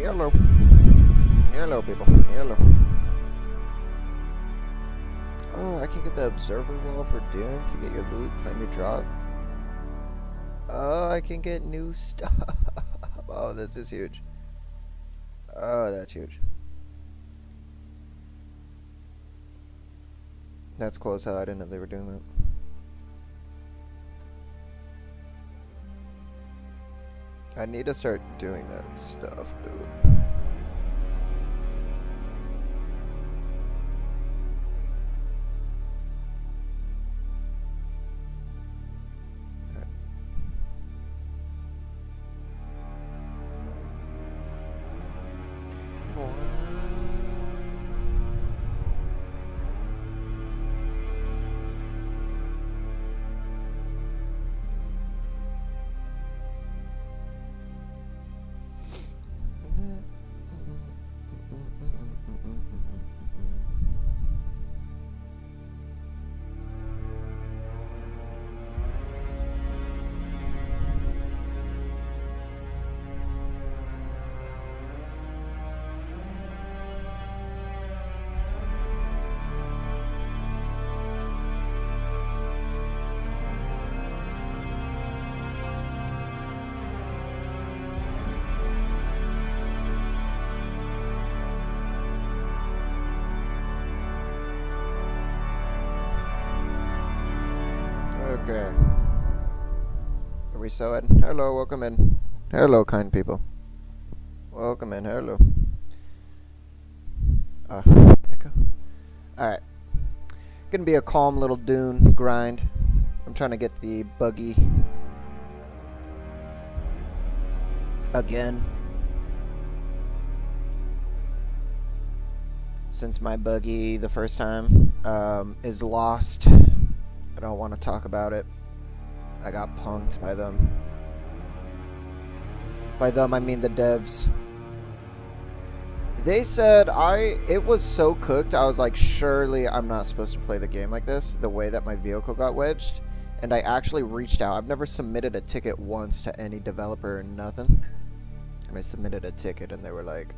Hello. Hello, people. Hello. Oh, I can get the observer wall for Dune to get your loot, claim your drop. Oh, I can get new stuff. Oh, this is huge. Oh, that's huge. That's cool as hell. I didn't know they were doing that. I need to start doing that stuff, dude. Okay. Are we so in? Hello, welcome in. Hello, kind people. Welcome in, hello. Echo. Alright. Gonna be a calm little Dune grind. I'm trying to get the buggy again. Since my buggy the first time is lost. I don't want to talk about it. I got punked by them. By them, I mean the devs. They said it was so cooked, I was like, surely I'm not supposed to play the game like this, the way that my vehicle got wedged. And I actually reached out. I've never submitted a ticket once to any developer or nothing. And I submitted a ticket and they were like,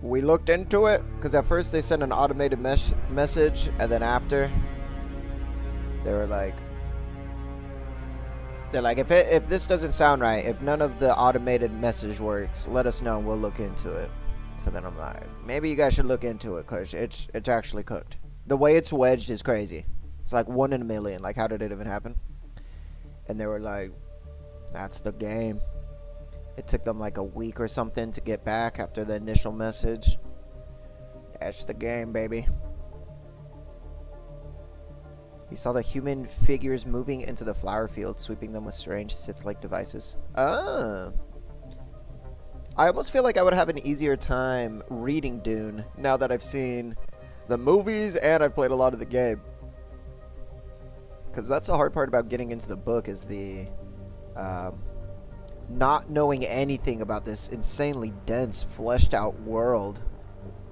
we looked into it. Because at first they sent an automated message, and then after, they were like, if this doesn't sound right, if none of the automated message works, let us know and we'll look into it. So then I'm like, maybe you guys should look into it because it's actually cooked. The way it's wedged is crazy. It's like 1 in a million. Like, how did it even happen? And they were like, that's the game. It took them like a week or something to get back after the initial message. That's the game, baby. He saw the human figures moving into the flower field, sweeping them with strange Sith-like devices. Ah. I almost feel like I would have an easier time reading Dune now that I've seen the movies and I've played a lot of the game. Because that's the hard part about getting into the book is the not knowing anything about this insanely dense, fleshed out world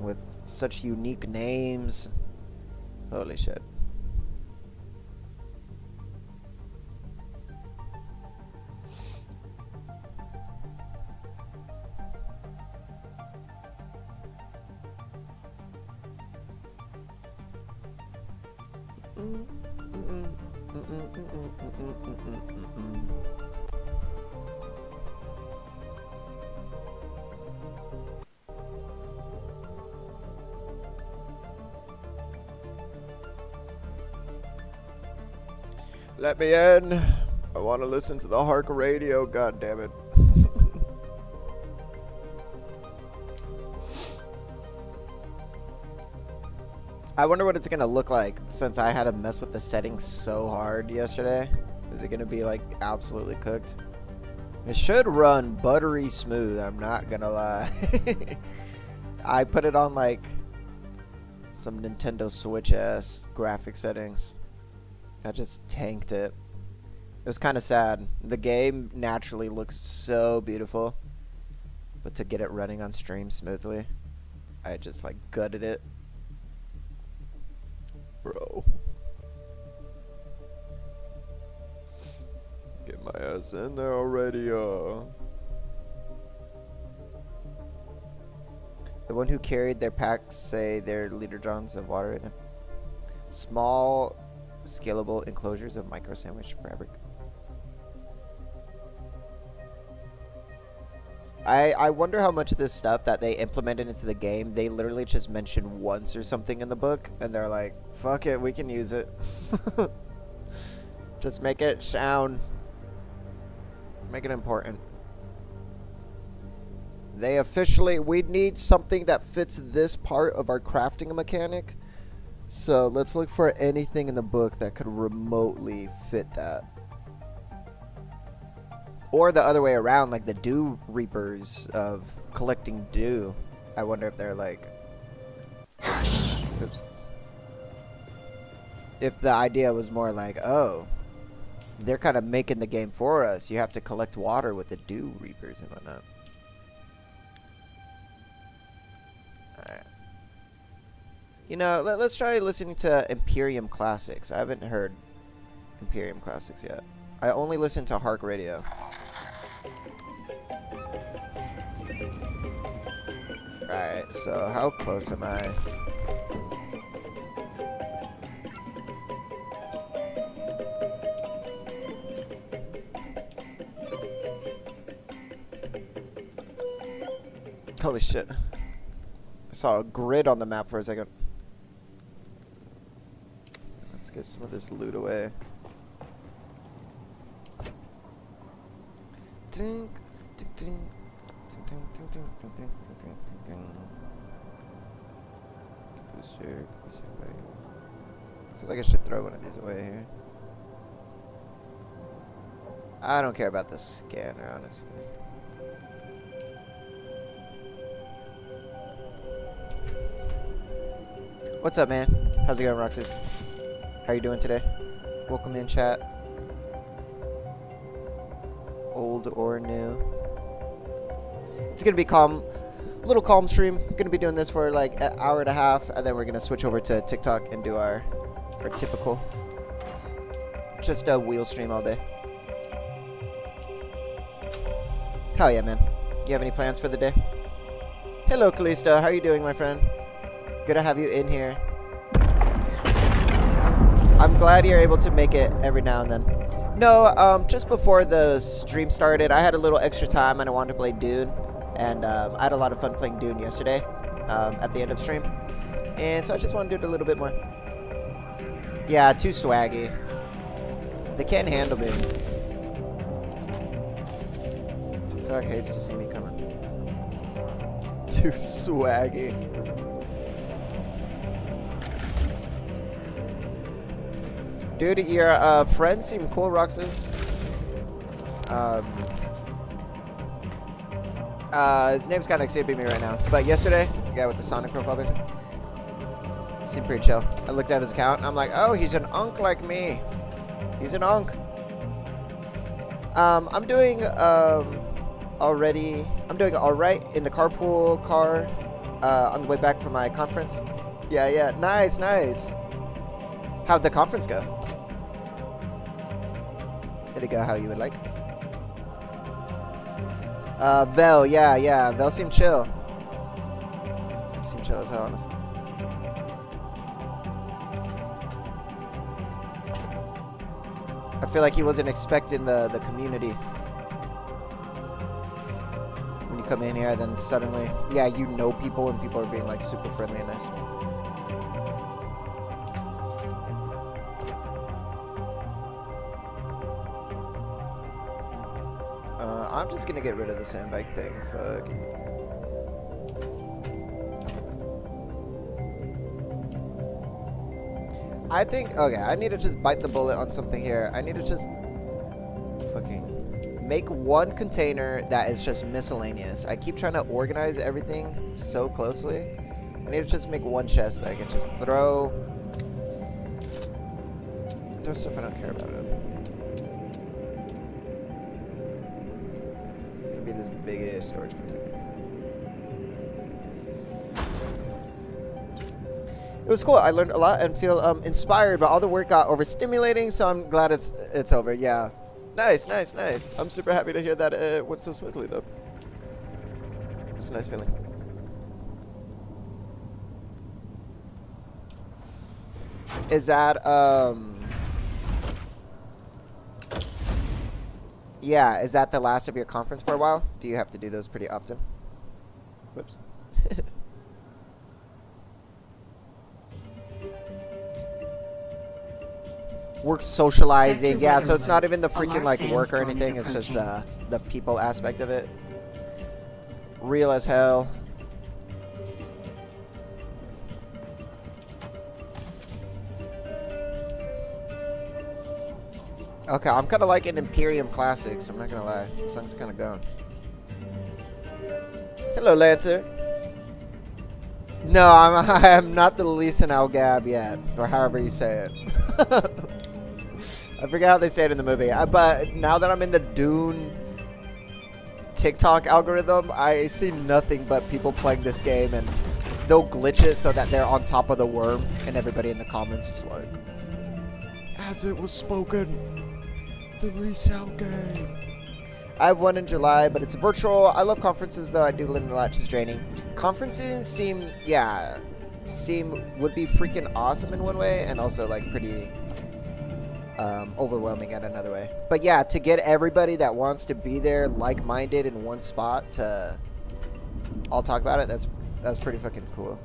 with such unique names. Holy shit. Let me in. I want to listen to the Hark radio, god damn it. I wonder what it's gonna look like since I had to mess with the settings so hard yesterday. Is it gonna be like absolutely cooked? It should run buttery smooth, I'm not gonna lie. I put it on like some Nintendo Switch ass graphic settings. I just tanked it. It was kind of sad. The game naturally looks so beautiful, but to get it running on stream smoothly, I just like gutted it. Bro. Get my ass in there already, The one who carried their packs say they're liter drums of water in it. Small, scalable enclosures of micro sandwich fabric. I wonder how much of this stuff that they implemented into the game, they literally just mentioned once or something in the book, and they're like, fuck it, we can use it. Just make it sound. Make it important. They officially, we need something that fits this part of our crafting mechanic. So let's look for anything in the book that could remotely fit that. Or the other way around, like the dew reapers of collecting dew. I wonder if they're like... Oops. If the idea was more like, oh, they're kind of making the game for us. You have to collect water with the dew reapers and whatnot. Alright. You know, let's try listening to Imperium Classics. I haven't heard Imperium Classics yet. I only listen to Hark Radio. Alright, so how close am I? Holy shit. I saw a grid on the map for a second. Let's get some of this loot away. Ding, ding, ding, ding, ding, ding, ding, ding, ding, ding, ding. Booster, away. I feel like I should throw one of these away here. I don't care about the scanner, honestly. What's up, man? How's it going, Roxas? How you doing today? Welcome in, chat. Old or new. It's gonna be calm, little calm stream. Gonna be doing this for like an hour and a half, and then we're gonna switch over to TikTok and do our typical, just a wheel stream all day. Hell yeah, man. You have any plans for the day? Hello, Callisto. How are you doing, my friend? Good to have you in here. I'm glad you're able to make it every now and then. No, just before the stream started, I had a little extra time and I wanted to play Dune. And I had a lot of fun playing Dune yesterday at the end of stream. And so I just want to do it a little bit more. Yeah, too swaggy. They can't handle me. TikTok hates to see me coming. Too swaggy. Dude, your friends seem cool, Roxas. His name's kind of escaping me right now. But yesterday, the guy with the Sonic profile picture, seemed pretty chill. I looked at his account, and I'm like, oh, he's an unk like me. He's an unk. I'm doing alright in the carpool car on the way back from my conference. Yeah, nice. How'd the conference go? Did it go how you would like? Vel, yeah. Vel seemed chill. Seemed chill as hell, honestly. I feel like he wasn't expecting the community. When you come in here, then suddenly, yeah, you know people, and people are being like super friendly and nice. I'm just gonna get rid of the sandbag thing. Fuck. I think, okay, I need to just bite the bullet on something here. I need to just fucking make one container that is just miscellaneous. I keep trying to organize everything so closely. I need to just make one chest that I can just throw stuff I don't care about. Be this big ass storage container. It was cool. I learned a lot and feel inspired, but all the work got overstimulating, so I'm glad it's over. Yeah, nice. I'm super happy to hear that it went so smoothly, though. It's a nice feeling. Is that, yeah, is that the last of your conference for a while? Do you have to do those pretty often? Whoops. Work socializing, yeah, so it's not even the freaking like work or anything, it's just the people aspect of it. Real as hell. Okay, I'm kind of like an Imperium Classics, I'm not gonna lie. This song's kind of going. Hello, Lancer. No, I'm not the least in Algab yet, or however you say it. I forget how they say it in the movie. But now that I'm in the Dune TikTok algorithm, I see nothing but people playing this game, and they'll glitch it so that they're on top of the worm, and everybody in the comments is like, as it was spoken, the resale game. I have one in July, but it's virtual. I love conferences, though. I do learn a lot, just draining. Conferences seem would be freaking awesome in one way, and also like pretty overwhelming at another way. But yeah, to get everybody that wants to be there like-minded in one spot to all talk about it, that's pretty fucking cool.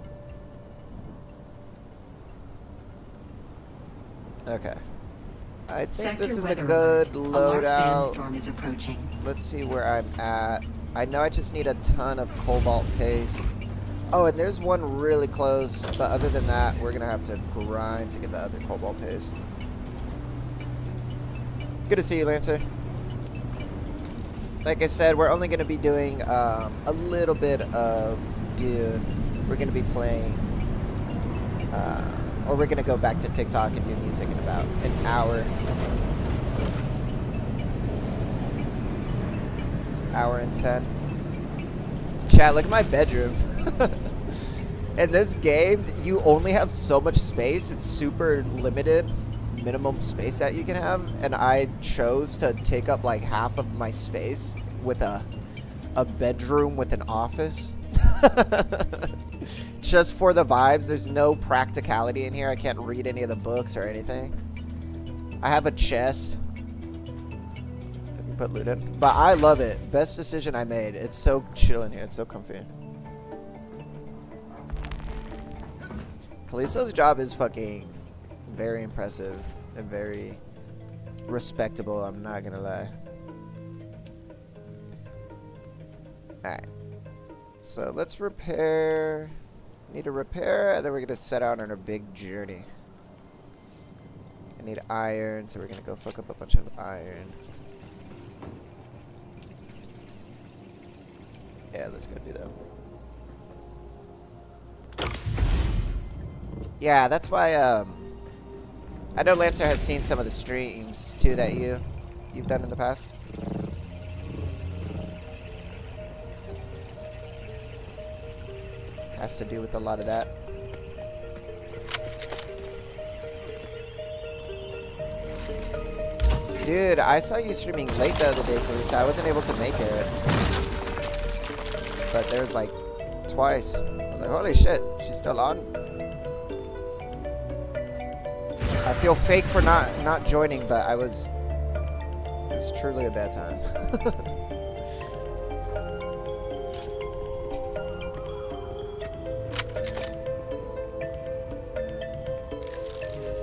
Okay. I think this is a good loadout. Let's see where I'm at. I know I just need a ton of cobalt paste. Oh, and there's one really close, but other than that, we're gonna have to grind to get the other cobalt paste. Good to see you, Lancer. Like I said, we're only gonna be doing a little bit of Dune. We're gonna be playing, or we're gonna go back to TikTok and do music in about an hour. Hour and 10. Chat, look at my bedroom. In this game, you only have so much space. It's super limited, minimum space that you can have. And I chose to take up like half of my space with a bedroom with an office. Just for the vibes. There's no practicality in here. I can't read any of the books or anything. I have a chest. Put loot in. But I love it. Best decision I made. It's so chill in here. It's so comfy. Kalisto's job is fucking very impressive and very respectable. I'm not gonna lie. Alright. So let's repair. Need a repair, and then we're gonna set out on our big journey. I need iron, so we're gonna go fuck up a bunch of iron. Yeah, let's go do that. Yeah, that's why, I know Lancer has seen some of the streams, too, that you've done in the past. Has to do with a lot of that. Dude, I saw you streaming late the other day, Kalista. I wasn't able to make it. But there was like twice. I was like, holy shit, she's still on. I feel fake for not joining, but it was truly a bad time.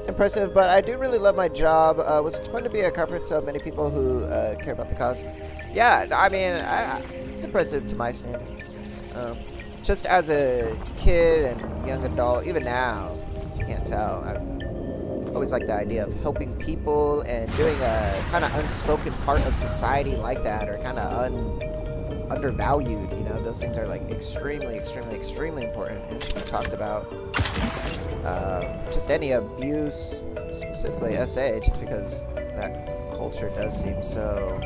Impressive, but I do really love my job. Was it fun to be at a conference of many people who care about the cause? Yeah, I mean, it's impressive to my standards. Just as a kid and young adult, even now, if you can't tell, I've always liked the idea of helping people and doing a kind of unspoken part of society like that, or kind of undervalued, you know. Those things are like extremely, extremely, extremely important and should be talked about. Just any abuse, specifically SA, just because that culture does seem so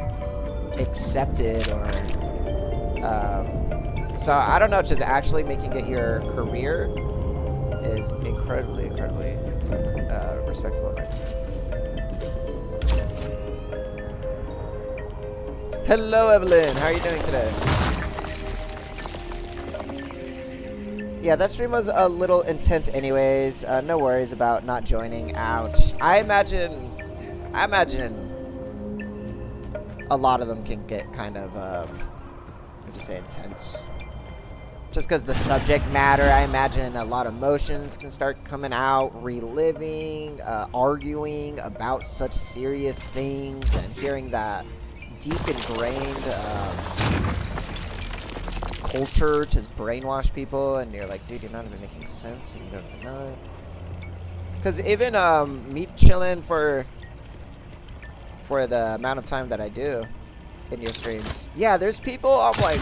accepted, or so I don't know, just actually making it your career is incredibly, incredibly respectable. Hello, Evelyn. How are you doing today? Yeah, that stream was a little intense anyways. No worries about not joining. Ouch. I imagine a lot of them can get kind of, what do you say, intense. Just because the subject matter, I imagine a lot of emotions can start coming out, reliving, arguing about such serious things, and hearing that deep ingrained culture just brainwash people, and you're like, dude, you're not even making sense, and you don't even know it. Because even me chilling for the amount of time that I do in your streams, yeah, there's people I'm like,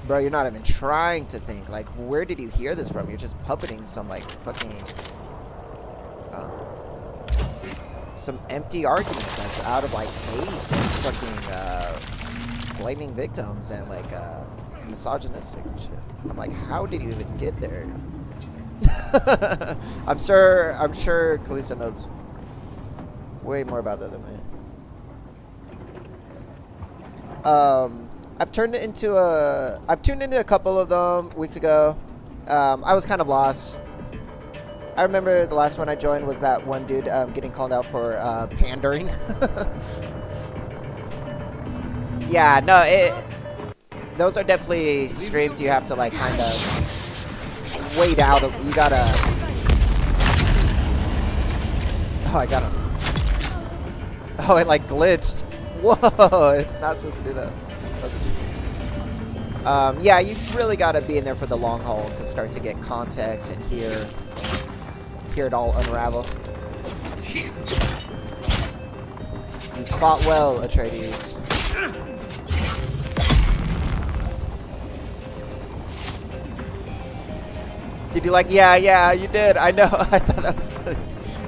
bro, you're not even trying to think. Like, where did you hear this from? You're just puppeting some, like, fucking, some empty argument that's out of, like, hate and fucking, blaming victims and, like, misogynistic and shit. I'm like, how did you even get there? I'm sure Kalista knows way more about that than me. I've tuned into a couple of them weeks ago. I was kind of lost. I remember the last one I joined was that one dude getting called out for pandering. Yeah, no, those are definitely streams you have to like kind of wait out. You gotta. Oh, I got him. Oh, it like glitched. Whoa, it's not supposed to do that. Yeah, you really got to be in there for the long haul to start to get context and hear it all unravel. You fought well, Atreides. Did you like, yeah, you did. I know. I thought that was funny.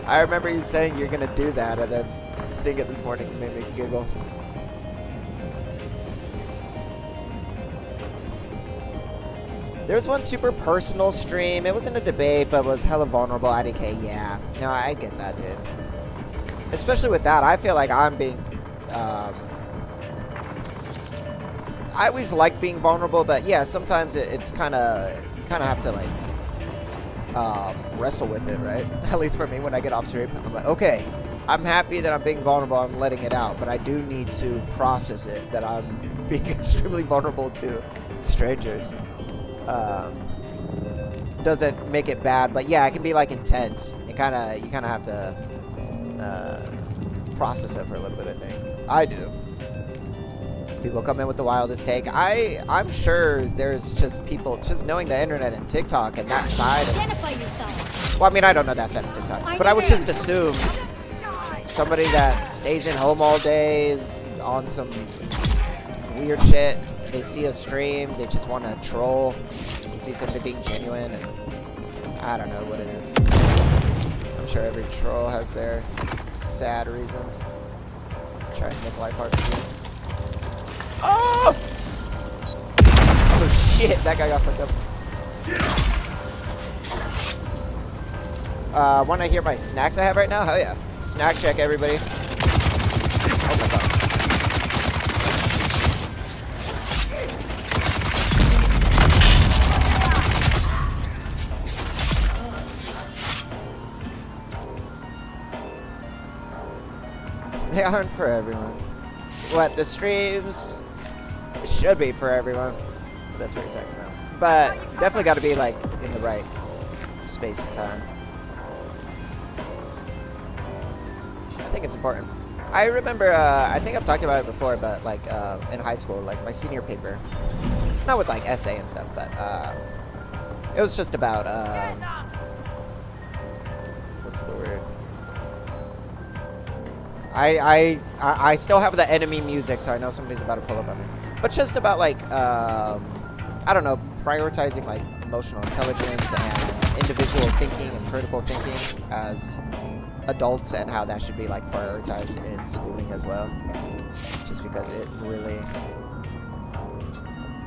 I remember you saying you're going to do that, and then seeing it this morning made me giggle. There's one super personal stream. It wasn't a debate, but was hella vulnerable. IDK, yeah. No, I get that, dude. Especially with that, I feel like I'm being... I always like being vulnerable, but yeah, sometimes it's kind of... You kind of have to, like... wrestle with it, right? At least for me, when I get off stream, I'm like, okay, I'm happy that I'm being vulnerable, I'm letting it out, but I do need to process it, that I'm being extremely vulnerable to strangers. Doesn't make it bad, but yeah, it can be like intense. You kind of have to process it for a little bit, I think. I do. People come in with the wildest take. I'm sure there's just people just knowing the internet and TikTok and that side of, Identify yourself. well, I mean, I don't know that side of TikTok, but I would just assume somebody that stays in home all day is on some weird shit. They see a stream, they just want to troll. They see somebody being genuine, and I don't know what it is. I'm sure every troll has their sad reasons. Try and make life hard for you. Oh! Oh shit, that guy got fucked up. Wanna hear my snacks I have right now? Hell yeah. Snack check, everybody. Oh my god. They aren't for everyone. What, the streams? It should be for everyone. That's what you're talking about. But definitely got to be like in the right space and time. I think it's important. I remember, I think I've talked about it before, but like in high school, like my senior paper, not with like essay and stuff, but it was just about, what's the word? I still have the enemy music, so I know somebody's about to pull up on me. But just about like, I don't know, prioritizing like emotional intelligence and individual thinking and critical thinking as adults, and how that should be like prioritized in schooling as well. Just because it really,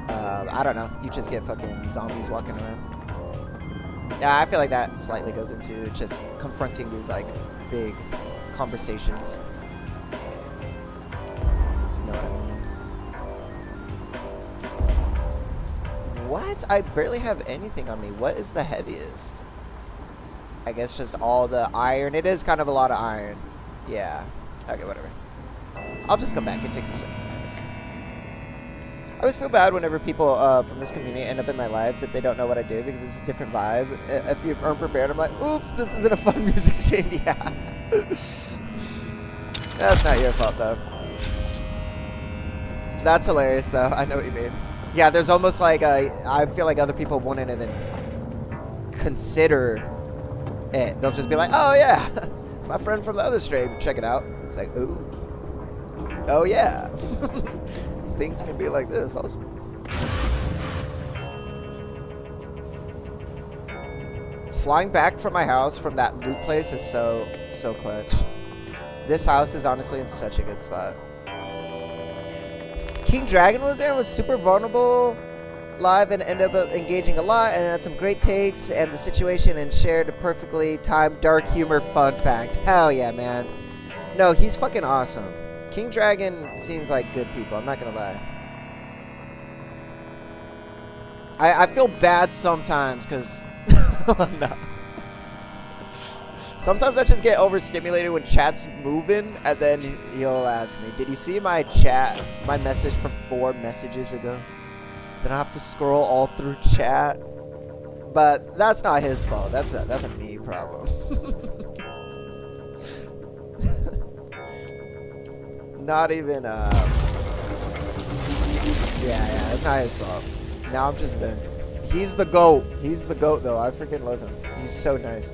I don't know, you just get fucking zombies walking around. Yeah, I feel like that slightly goes into just confronting these like big conversations. What? I barely have anything on me. What is the heaviest? I guess just all the iron. It is kind of a lot of iron. Yeah. Okay, whatever. I'll just come back. It takes a second. I always feel bad whenever people from this community end up in my lives if they don't know what I do because it's a different vibe. If you aren't prepared, I'm like, oops, this isn't a fun music stream. Yeah. That's not your fault, though. That's hilarious, though. I know what you mean. Yeah, there's almost like I feel like other people wouldn't even consider it. They'll just be like, oh, yeah, my friend from the other stream, check it out. It's like, ooh. Oh, yeah. Things can be like this also. Flying back from my house from that loot place is so clutch. This house is honestly in such a good spot. King Dragon was there, was super vulnerable live and ended up engaging a lot and had some great takes and the situation and shared a perfectly timed dark humor fun fact. Hell yeah, man. No, he's fucking awesome. King Dragon seems like good people, I'm not gonna lie. I feel bad sometimes because oh, no. Sometimes I just get overstimulated when chat's moving and then he'll ask me, did you see my chat, my message from 4 messages ago? Then I have to scroll all through chat. But that's not his fault, that's a me problem. Not even, yeah, it's not his fault. Now I'm just bent. He's the GOAT. He's the GOAT, though. I freaking love him. He's so nice.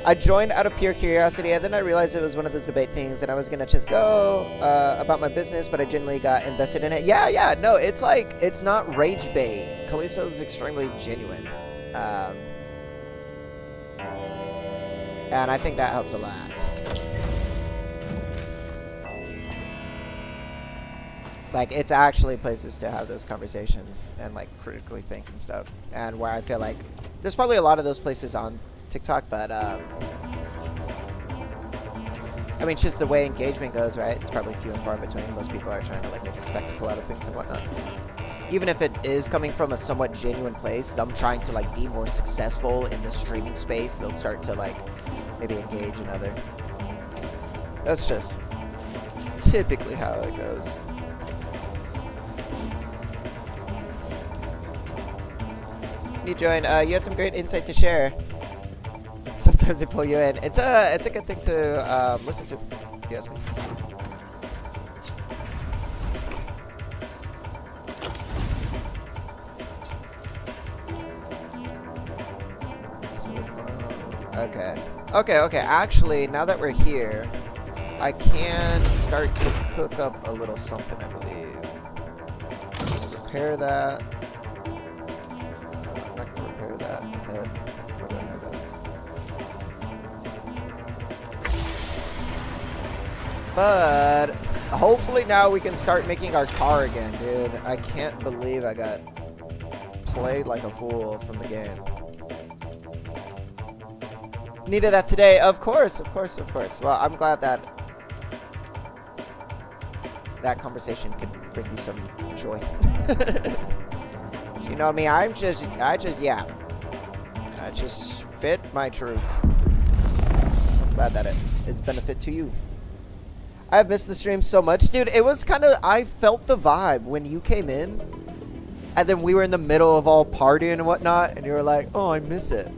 I joined out of pure curiosity, and then I realized it was one of those debate things, and I was going to just go about my business, but I genuinely got invested in it. Yeah, no, it's like, it's not rage bait. Kalisto is extremely genuine. And I think that helps a lot. Like, it's actually places to have those conversations and, like, critically think and stuff. And where I feel like there's probably a lot of those places on TikTok, but, I mean, it's just the way engagement goes, right? It's probably few and far between. Most people are trying to, like, make a spectacle out of things and whatnot. Even if it is coming from a somewhat genuine place, them trying to, like, be more successful in the streaming space, they'll start to, like, maybe engage in other. That's just typically how it goes. You join. You had some great insight to share. Sometimes they pull you in. It's a good thing to listen to. If you ask me. Okay. Actually, now that we're here, I can start to cook up a little something, I believe. Repair that. But hopefully now we can start making our car again, dude. I can't believe I got played like a fool from the game. Needed that today. Of course. Well, I'm glad that that conversation could bring you some joy. You know me, I just spit my truth. Glad that it is benefit to you. I've missed the stream so much, dude. It was kind of, I felt the vibe when you came in, and then we were in the middle of all partying and whatnot, and you were like, oh, I miss it.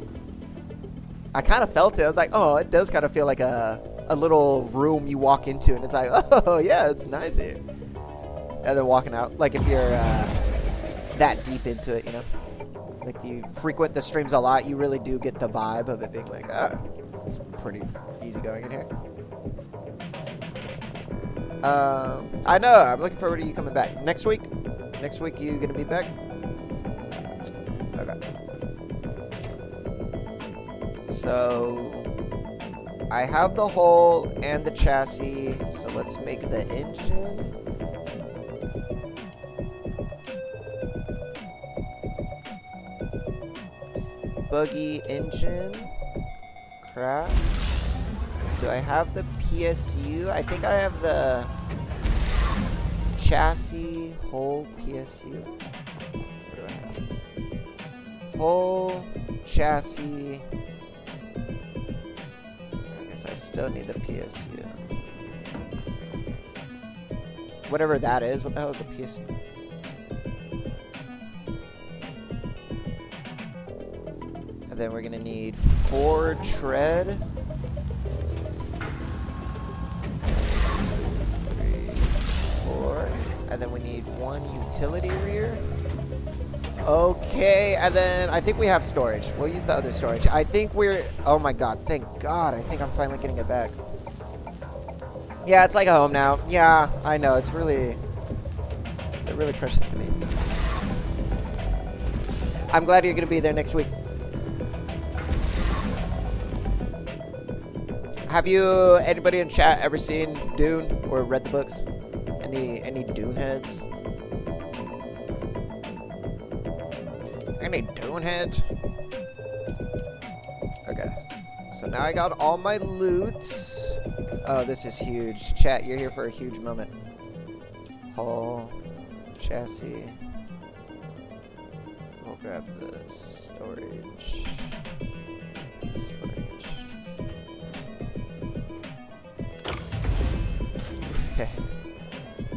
I kind of felt it. I was like, oh, it does kind of feel like a little room you walk into, and it's like, oh, yeah, it's nice here. And then walking out, like if you're that deep into it, you know? Like if you frequent the streams a lot, you really do get the vibe of it being like, oh, it's pretty easy going in here. I know. I'm looking forward to you coming back next week. Next week, you gonna be back? Okay. So I have the hull and the chassis. So let's make the engine. Buggy engine. Crap. Do I have the PSU? I think I have the chassis, whole PSU. What do I have? Whole chassis. I guess I still need the PSU. Whatever that is, what the hell is a PSU? And then we're gonna need 4 tread. 3, 4. And then we need 1 utility rear. Okay, and then I think we have storage. We'll use the other storage. I think we're... Oh my god, thank god. I think I'm finally getting it back. Yeah, it's like a home now. Yeah, I know. It's really... They're really precious to me. I'm glad you're going to be there next week. Have you, anybody in chat, ever seen Dune or read the books? Any Dune heads? Any Dune heads? Okay. So now I got all my loot. Oh, this is huge. Chat, you're here for a huge moment. Hull, chassis. We'll grab the storage. Okay.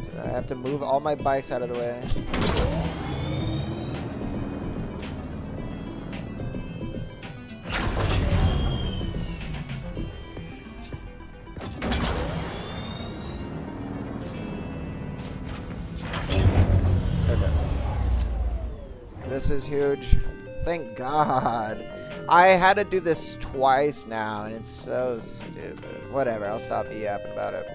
So now I have to move all my bikes out of the way. This is huge. Thank God. I had to do this twice now, and it's so stupid. Whatever, I'll stop yapping about it.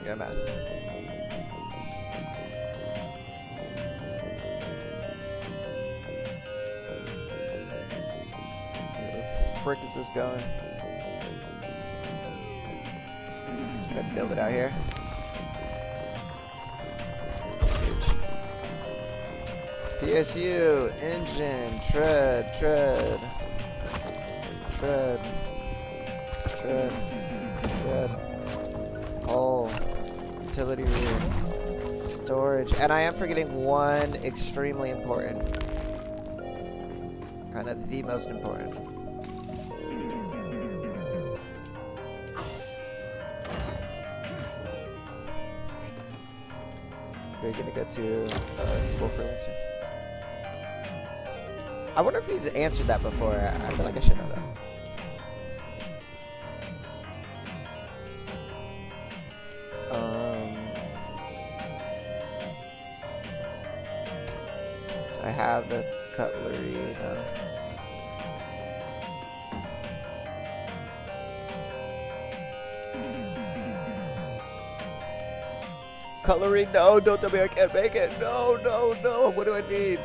Yeah, man. Where the frick is this going? Build it out here. PSU, engine, tread, tread, tread, tread, tread, hull, utility rear, storage, and I am forgetting one extremely important, kind of the most important. We're gonna go to school for Linton. I wonder if he's answered that before. I feel like I should know that. I have the cutlery. Cutlery, no, don't tell me I can't make it. No, no, no. What do I need?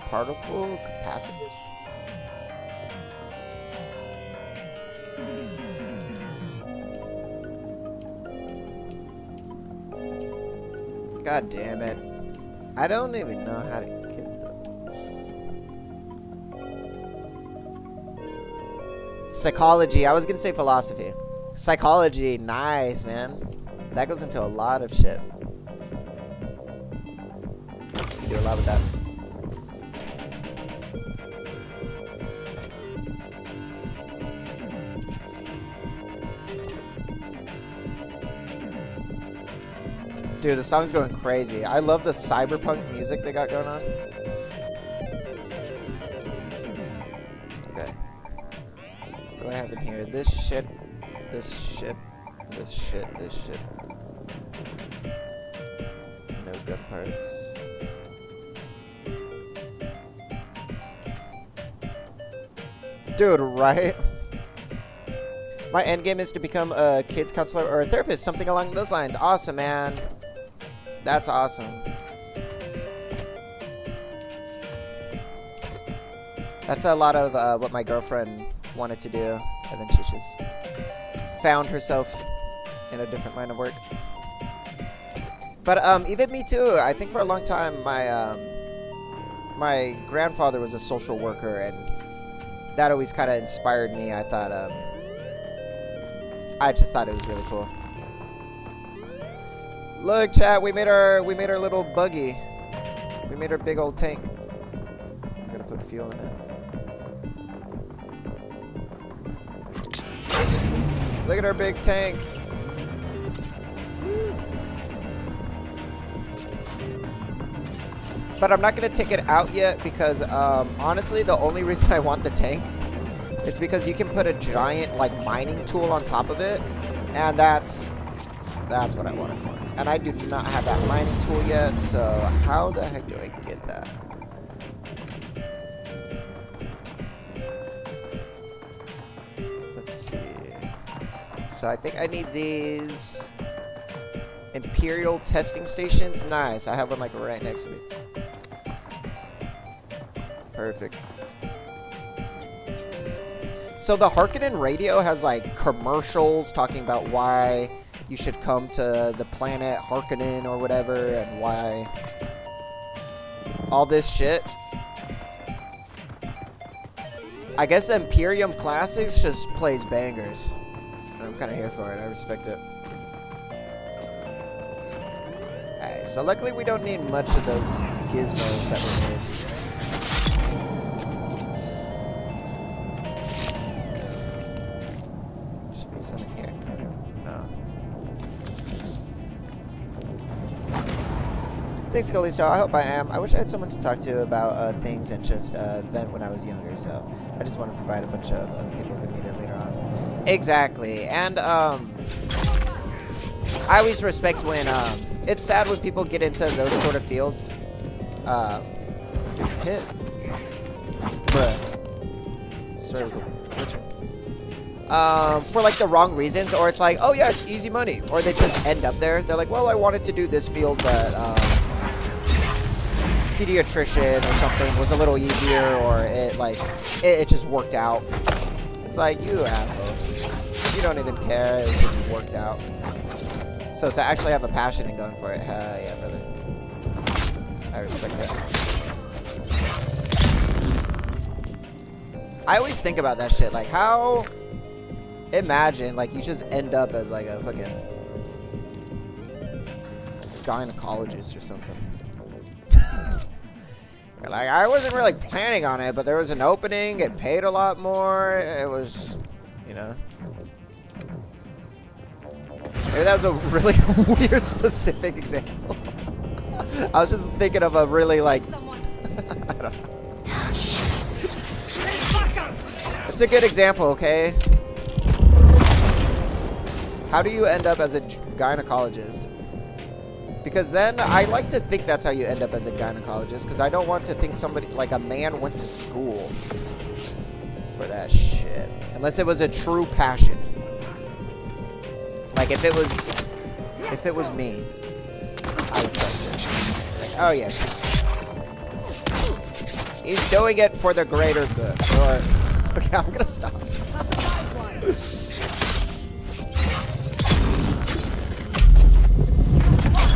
Particle capacitors? God damn it. I don't even know how to get those. Psychology. I was going to say philosophy. Psychology. Nice, man. That goes into a lot of shit. You do a lot with that. Dude, the song's going crazy. I love the cyberpunk music they got going on. Okay. What do I have in here? This shit. This shit. This shit. This shit. No gun parts. Dude, right? My end game is to become a kids counselor or a therapist, something along those lines. Awesome, man. That's awesome. That's a lot of what my girlfriend wanted to do, and then she just found herself in a different line of work. But even me too. I think for a long time, my my grandfather was a social worker, and that always kind of inspired me. I thought, I just thought it was really cool. Look, chat, we made our little buggy. We made our big old tank. I'm gonna put fuel in it. Look at our big tank. But I'm not gonna take it out yet because honestly, the only reason I want the tank is because you can put a giant like mining tool on top of it, and that's what I want it for. And I do not have that mining tool yet, so how the heck do I get that? Let's see. So I think I need these Imperial testing stations. Nice. I have one like right next to me. Perfect. So the Harkonnen radio has like commercials talking about why you should come to the planet Harkonnen or whatever, and why all this shit. I guess the Imperium Classics just plays bangers. And I'm kind of here for it. I respect it. Alright, so luckily we don't need much of those gizmos that were made. Should be some in here. No. Thanks, Scully Star. I hope I am. I wish I had someone to talk to about things and just vent when I was younger, so I just want to provide a bunch of other people who need it later on. Exactly. And I always respect when it's sad when people get into those sort of fields. Hit. Bruh. Swear it was glitching. For like the wrong reasons, or it's like, oh yeah, it's easy money, or they just end up there. They're like, well, I wanted to do this field, but pediatrician or something was a little easier, or it just worked out. It's like, you asshole. You don't even care. It just worked out. So to actually have a passion in going for it, hell yeah, brother. I respect it. I always think about that shit. Like, how... Imagine, like, you just end up as, like, a fucking... gynecologist or something. Like, I wasn't really planning on it, but there was an opening. It paid a lot more. It was, you know... Maybe that was a really weird specific example. I was just thinking of a really, like... I don't know. It's a good example, okay? How do you end up as a gynecologist? Because then I like to think that's how you end up as a gynecologist, because I don't want to think somebody, like a man went to school for that shit. Unless it was a true passion. Like if it was me, I would trust it. Like, oh yeah, he's doing it for the greater good. Or, okay, I'm gonna stop.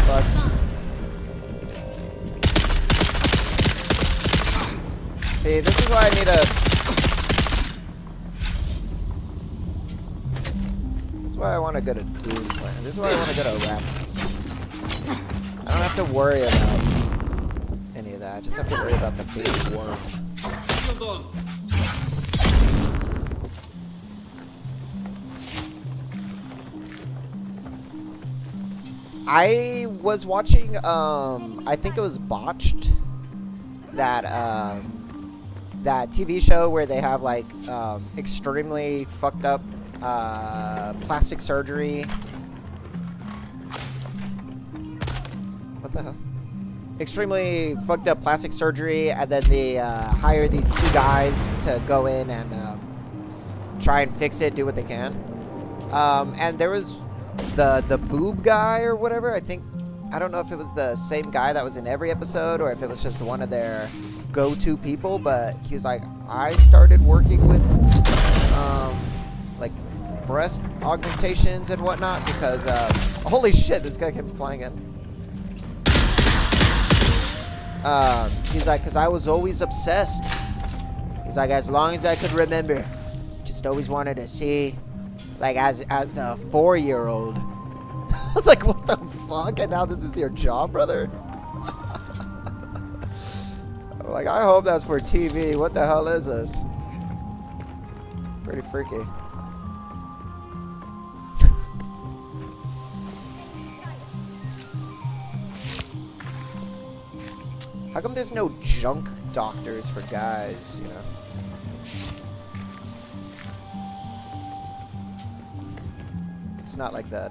Fuck. See, this is why I need a... This is why I want to go to Dune plan. This is why I want to go to Raptors. I don't have to worry about any of that. I just have to worry about the big worm. I was watching, I think it was Botched, that TV show where they have, like, extremely fucked up, plastic surgery. What the hell? Extremely fucked up plastic surgery, and then they, hire these two guys to go in and, try and fix it, do what they can. And there was... the boob guy or whatever, I don't know if it was the same guy that was in every episode or if it was just one of their go-to people, but he was like, I started working with like breast augmentations and whatnot because holy shit, this guy kept flying in. He's like, because I was always obsessed. He's He's like, as long as I could remember, just always wanted to see, like, as a 4-year-old. I was like, what the fuck? And now this is your job, brother? I'm like, I hope that's for TV. What the hell is this? Pretty freaky. How come there's no junk doctors for guys, you know? It's not like that.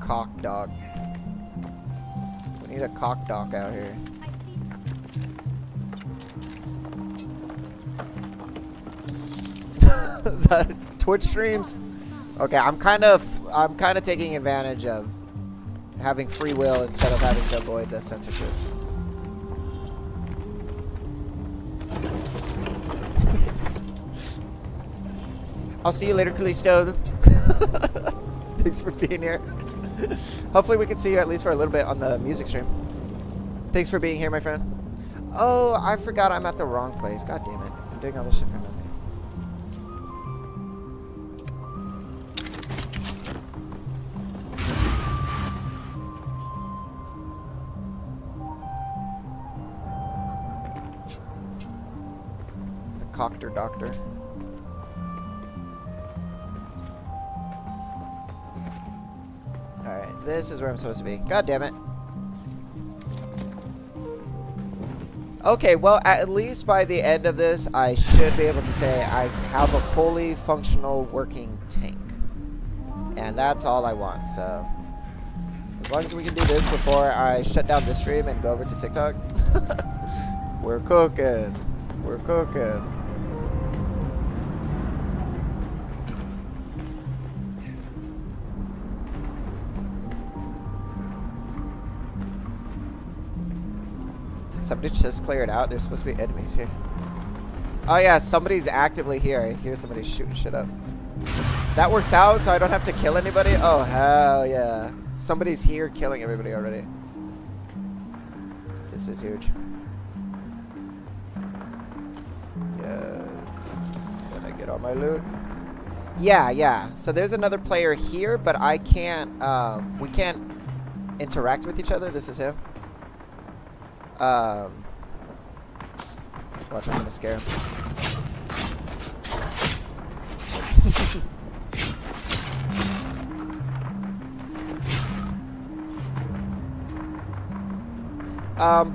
Cock dog. We need a cock dog out here. The Twitch streams. Okay, I'm kind of taking advantage of having free will instead of having to avoid the censorship. I'll see you later, Callisto. Thanks for being here. Hopefully we can see you at least for a little bit on the music stream. Thanks for being here, my friend. Oh, I forgot I'm at the wrong place. God damn it. I'm doing all this shit for nothing. The Coctor Doctor. Alright, this is where I'm supposed to be. God damn it. Okay, well, at least by the end of this, I should be able to say I have a fully functional working tank. And that's all I want, so... As long as we can do this before I shut down this stream and go over to TikTok. We're cooking. We're cooking. Somebody just cleared out. There's supposed to be enemies here. Oh yeah, somebody's actively here. I hear somebody shooting shit up. That works out, so I don't have to kill anybody? Oh, hell yeah. Somebody's here killing everybody already. This is huge. Yeah. Can I get all my loot? Yeah, yeah. So there's another player here, but I can't, we can't interact with each other. This is him. Watch, I'm gonna scare him.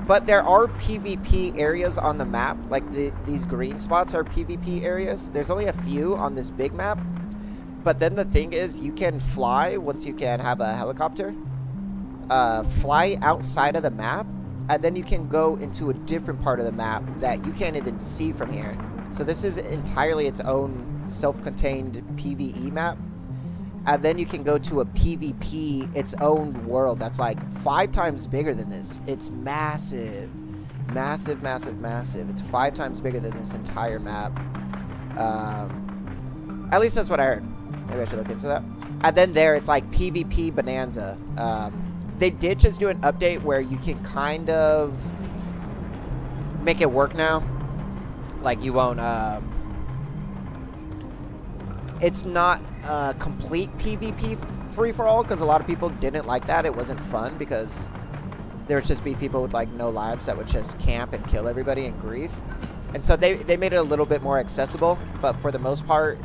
But there are PvP areas on the map. Like these green spots are PvP areas. There's only a few on this big map. But then the thing is, you can fly once you can have a helicopter. Fly outside of the map. And then you can go into a different part of the map that you can't even see from here. So this is entirely its own self-contained PvE map. And then you can go to a PvP, its own world that's like 5 times bigger than this. It's massive. Massive, massive, massive. It's 5 times bigger than this entire map. At least that's what I heard. Maybe I should look into that. And then there, it's like PvP Bonanza. They did just do an update where you can kind of make it work now. Like you won't, it's not a complete PvP free-for-all because a lot of people didn't like that. It wasn't fun because there would just be people with like no lives that would just camp and kill everybody and grief. And so they made it a little bit more accessible, but for the most part,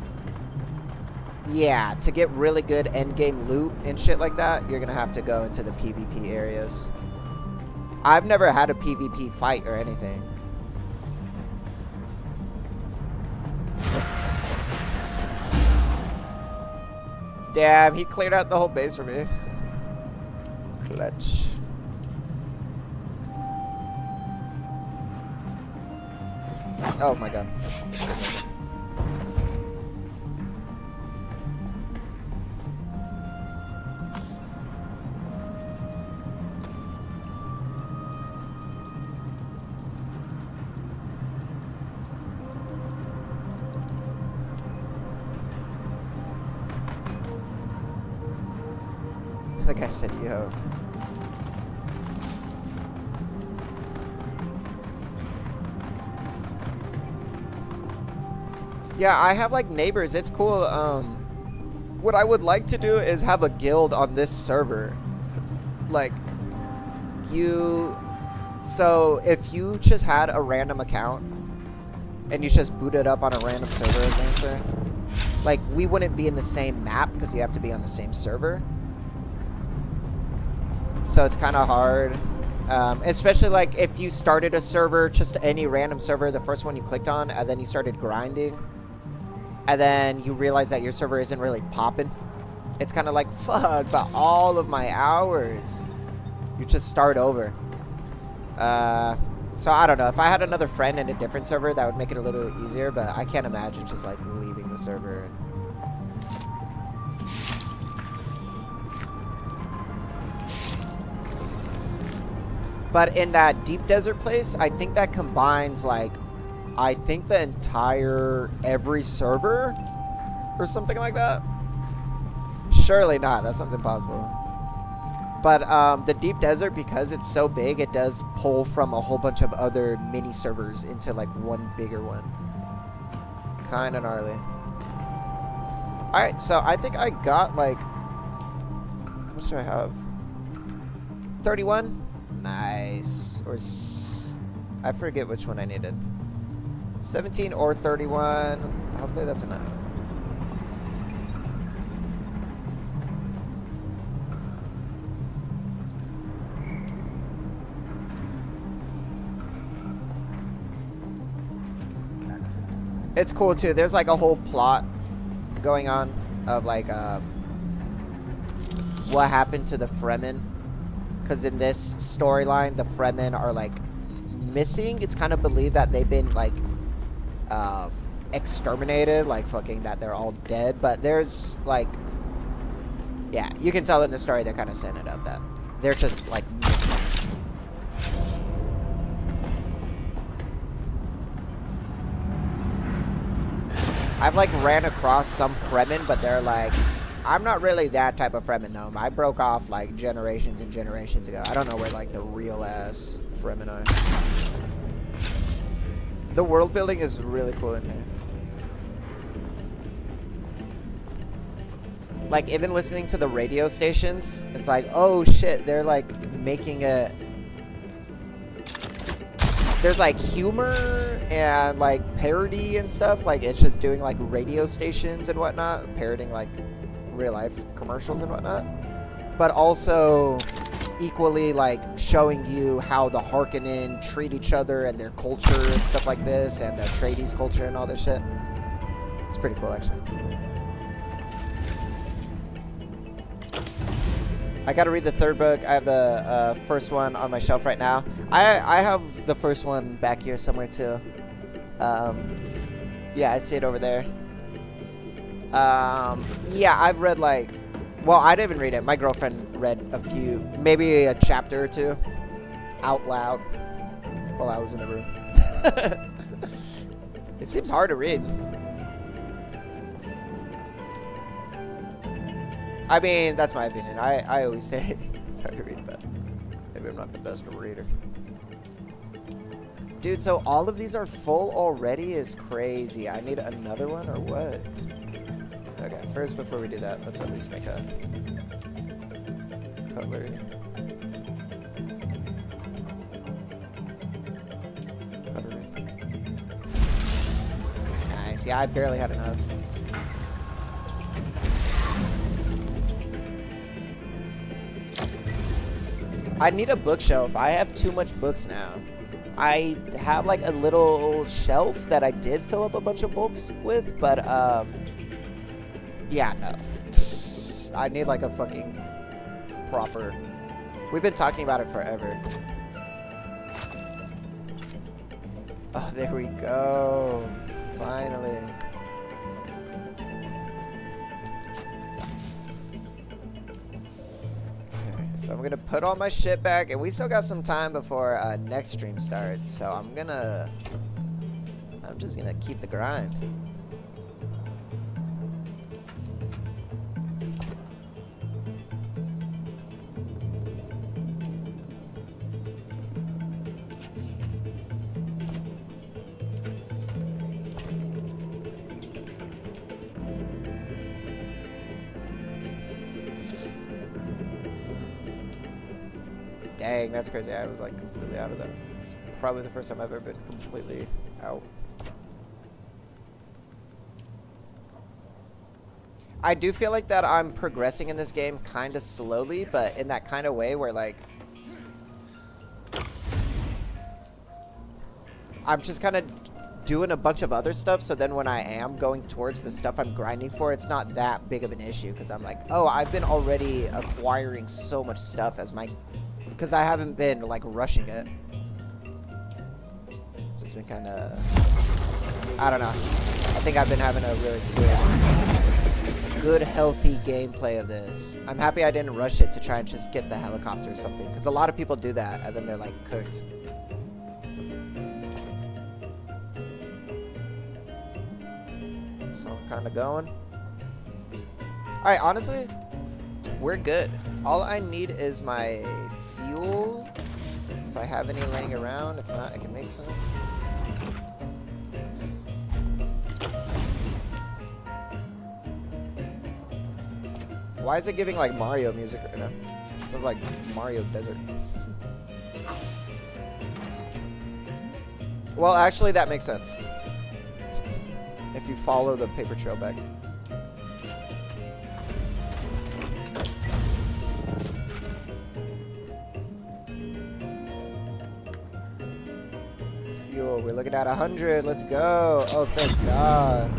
yeah, to get really good endgame loot and shit like that, you're gonna have to go into the PvP areas. I've never had a PvP fight or anything. Damn, he cleared out the whole base for me. Clutch. Oh my god. The guy said, yo. Yeah, I have like neighbors. It's cool. What I would like to do is have a guild on this server. Like, so if you just had a random account and you just boot it up on a random server, essentially, like, we wouldn't be in the same map because you have to be on the same server. So it's kind of hard. Especially like if you started a server, just any random server, the first one you clicked on, and then you started grinding, and then you realize that your server isn't really popping. It's kind of like, fuck, but all of my hours. You just start over. So I don't know. If I had another friend in a different server, that would make it a little easier, but I can't imagine just like leaving the server. But in that deep desert place, I think that combines like, I think the entire, every server or something like that. Surely not. That sounds impossible. But the deep desert, because it's so big, it does pull from a whole bunch of other mini servers into like one bigger one. Kind of gnarly. Alright, so I think I got like, how much do I have? 31? Nice. Or I forget which one I needed. 17 or 31. Hopefully that's enough. It's cool too. There's like a whole plot going on of like what happened to the Fremen. Because in this storyline, the Fremen are like missing. It's kind of believed that they've been like exterminated, like fucking that they're all dead. But there's like, yeah, you can tell in the story they're kind of setting it up that they're just like missing. I've like ran across some Fremen, but they're like, I'm not really that type of Fremen though. I broke off like generations and generations ago. I don't know where like the real ass Fremen are. The world building is really cool in here. Like even listening to the radio stations, it's like, oh shit, they're like making a, there's like humor and like parody and stuff. Like it's just doing like radio stations and whatnot, parodying like real life commercials and whatnot, but also equally like showing you how the Harkonnen treat each other and their culture and stuff like this, and the Atreides culture and all this shit. It's pretty cool actually. I gotta read the third book. I have the first one on my shelf right now. I have the first one back here somewhere too. Yeah, I see it over there. Yeah, I've read like, well, I didn't even read it. My girlfriend read a few, maybe a chapter or two out loud while I was in the room. It seems hard to read. I mean, that's my opinion. I always say it's hard to read, but maybe I'm not the best reader. Dude, so all of these are full already is crazy. I need another one or what? Okay, first before we do that, let's at least make a cutlery. Nice. Yeah, I barely had enough. I need a bookshelf. I have too much books now. I have like a little shelf that I did fill up a bunch of books with, but yeah, no. I need like a fucking proper. We've been talking about it forever. Oh, there we go. Finally. So I'm gonna put all my shit back, and we still got some time before next stream starts. So I'm just gonna keep the grind. Dang, that's crazy. I was like completely out of that. It's probably the first time I've ever been completely out. I do feel like that I'm progressing in this game kind of slowly, but in that kind of way where like I'm just kind of doing a bunch of other stuff, so then when I am going towards the stuff I'm grinding for, it's not that big of an issue, because I'm like, oh, I've been already acquiring so much stuff as my, because I haven't been like rushing it. So it's been kind of, I don't know. I think I've been having a really good healthy gameplay of this. I'm happy I didn't rush it to try and just get the helicopter or something, because a lot of people do that and then they're like cooked. So I'm kind of going. Alright, honestly, we're good. All I need is my fuel. If I have any laying around. If not, I can make some. Why is it giving like Mario music right now? It sounds like Mario Desert. Well, actually, that makes sense. If you follow the paper trail back. Fuel, we're looking at 100. Let's go. Oh, thank God.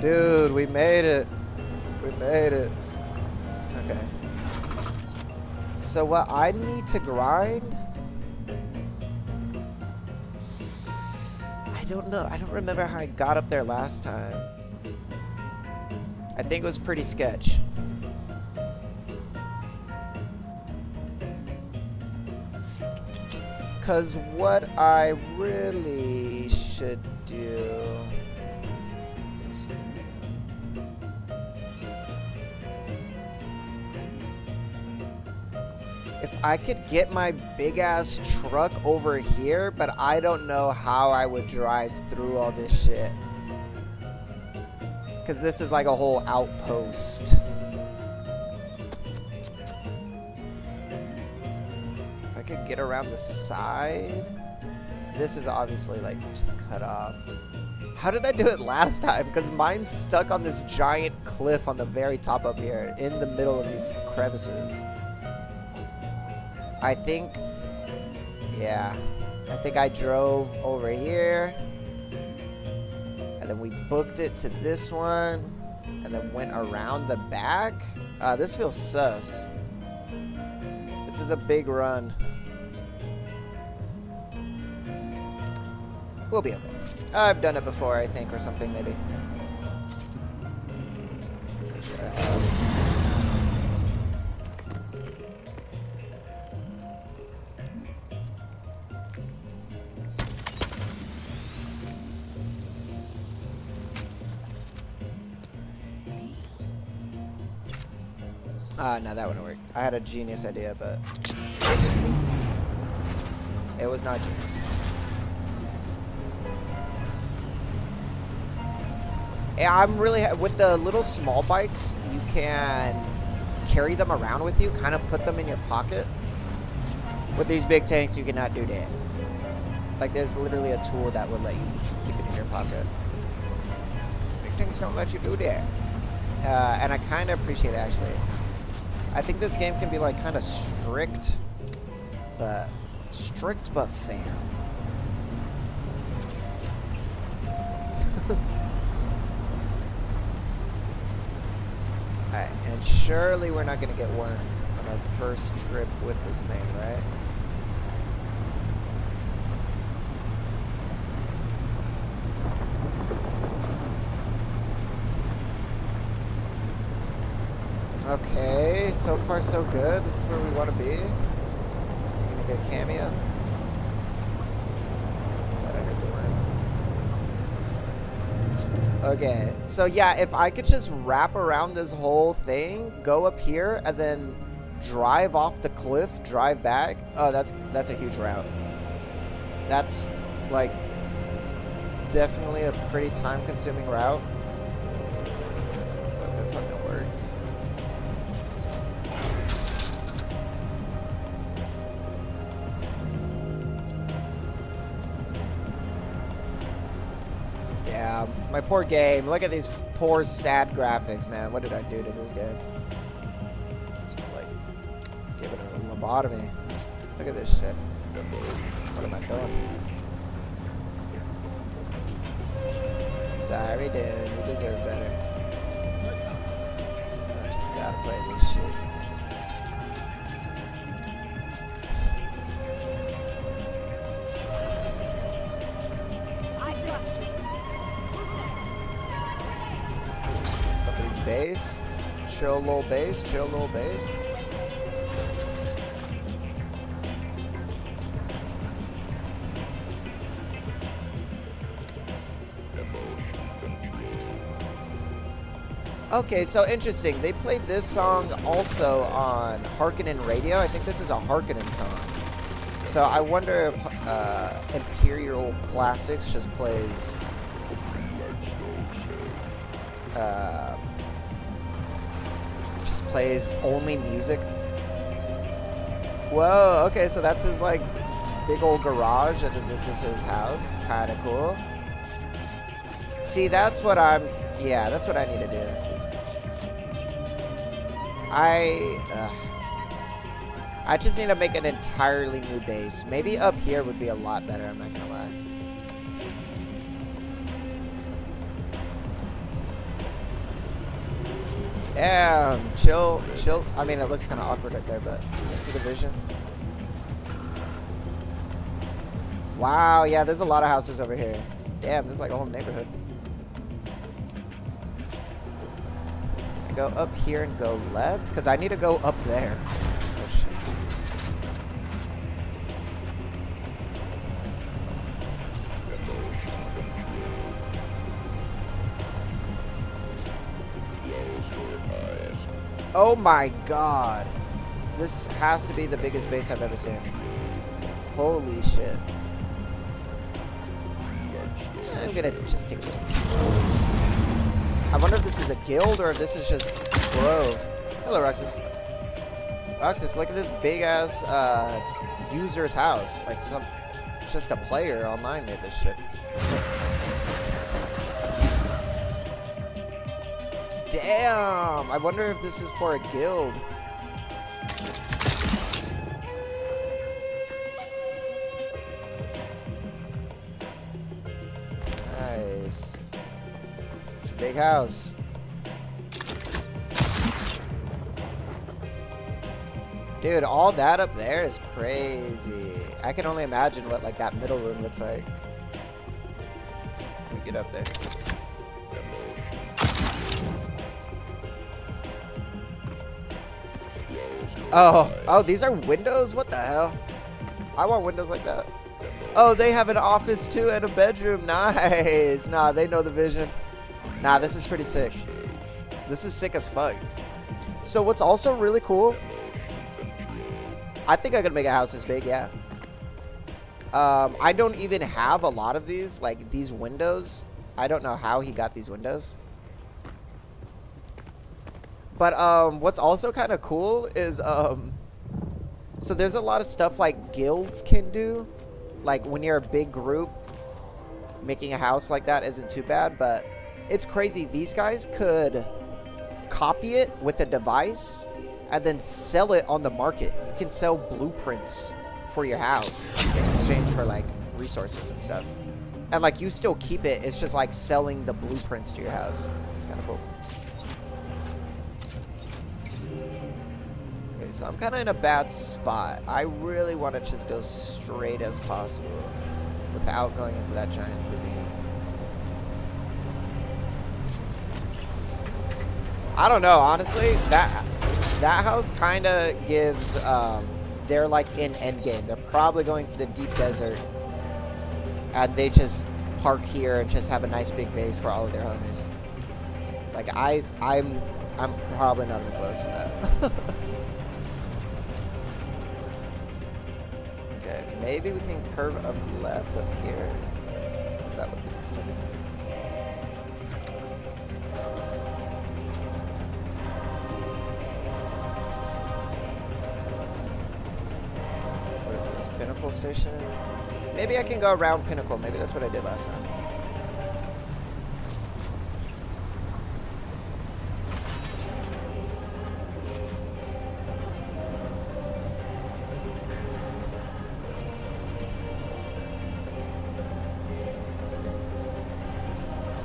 Dude, we made it. We made it. Okay. So what I need to grind... I don't know. I don't remember how I got up there last time. I think it was pretty sketch. Because what I really should do... If I could get my big-ass truck over here, but I don't know how I would drive through all this shit. Because this is like a whole outpost. If I could get around the side... This is obviously like just cut off. How did I do it last time? Because mine's stuck on this giant cliff on the very top up here, in the middle of these crevices. I think, yeah, I think I drove over here, and then we booked it to this one, and then went around the back. This feels sus. This is a big run. We'll be okay. I've done it before, I think, or something, maybe. Pretty sure I have. No, that wouldn't work. I had a genius idea, but it was not genius. Yeah, I'm really with the little small bikes. You can carry them around with you, kind of put them in your pocket. With these big tanks, you cannot do that. Like, there's literally a tool that would let you keep it in your pocket. Big tanks don't let you do that, and I kind of appreciate it, actually. I think this game can be like kind of strict but fair. Alright, and surely we're not going to get one on our first trip with this thing, right? Okay, so far so good. This is where we want to be. Gonna get a cameo. Okay, so yeah, if I could just wrap around this whole thing, go up here, and then drive off the cliff, drive back. Oh, that's a huge route. That's like definitely a pretty time-consuming route. If it fucking works. My poor game. Look at these poor, sad graphics, man. What did I do to this game? Just like, give it a lobotomy. Look at this shit. What am I doing? Sorry, dude. You deserve better. You gotta play this shit. Somebody's base. Chill little base. Chill little base. Okay, so interesting. They played this song also on Harkonnen Radio. I think this is a Harkonnen song. So I wonder if Imperial Classics just plays only music. Whoa, okay, so that's his like big old garage and then this is his house. Kinda cool. See, that's what that's what I need to do. I just need to make an entirely new base. Maybe up here would be a lot better, I'm not gonna lie. Damn, chill. I mean, it looks kind of awkward right there, but you see the vision? Wow, yeah, there's a lot of houses over here. Damn, there's like a whole neighborhood. Go up here and go left, because I need to go up there. Oh, shit. Oh my god. This has to be the biggest base I've ever seen. Holy shit. I'm gonna just get pieces. I wonder if this is a guild or if this is just bro. Hello, Roxas. Roxas, look at this big ass user's house. Like just a player online made this shit. Damn! I wonder if this is for a guild. Nice. It's a big house. Dude, all that up there is crazy. I can only imagine what like that middle room looks like. Let me get up there. Oh, these are windows? What the hell? I want windows like that. Oh, they have an office too and a bedroom. Nice. Nah, they know the vision. Nah, this is pretty sick. This is sick as fuck. So what's also really cool, I think I could make a house this big, yeah. I don't even have a lot of these, like these windows. I don't know how he got these windows. But what's also kind of cool is so there's a lot of stuff like guilds can do. Like when you're a big group, making a house like that isn't too bad, but it's crazy. These guys could copy it with a device and then sell it on the market. You can sell blueprints for your house in exchange for like resources and stuff. And like you still keep it, it's just like selling the blueprints to your house. It's kind of cool. Okay, so I'm kind of in a bad spot. I really want to just go straight as possible without going into that giant ravine. I don't know, honestly. That house kind of gives, they're like in endgame. They're probably going to the deep desert. And they just park here and just have a nice big base for all of their homies. Like, I'm probably not even close to that. Okay, maybe we can curve up left up here. Is that what this is doing? Pinnacle Station. Maybe I can go around Pinnacle. Maybe that's what I did last time.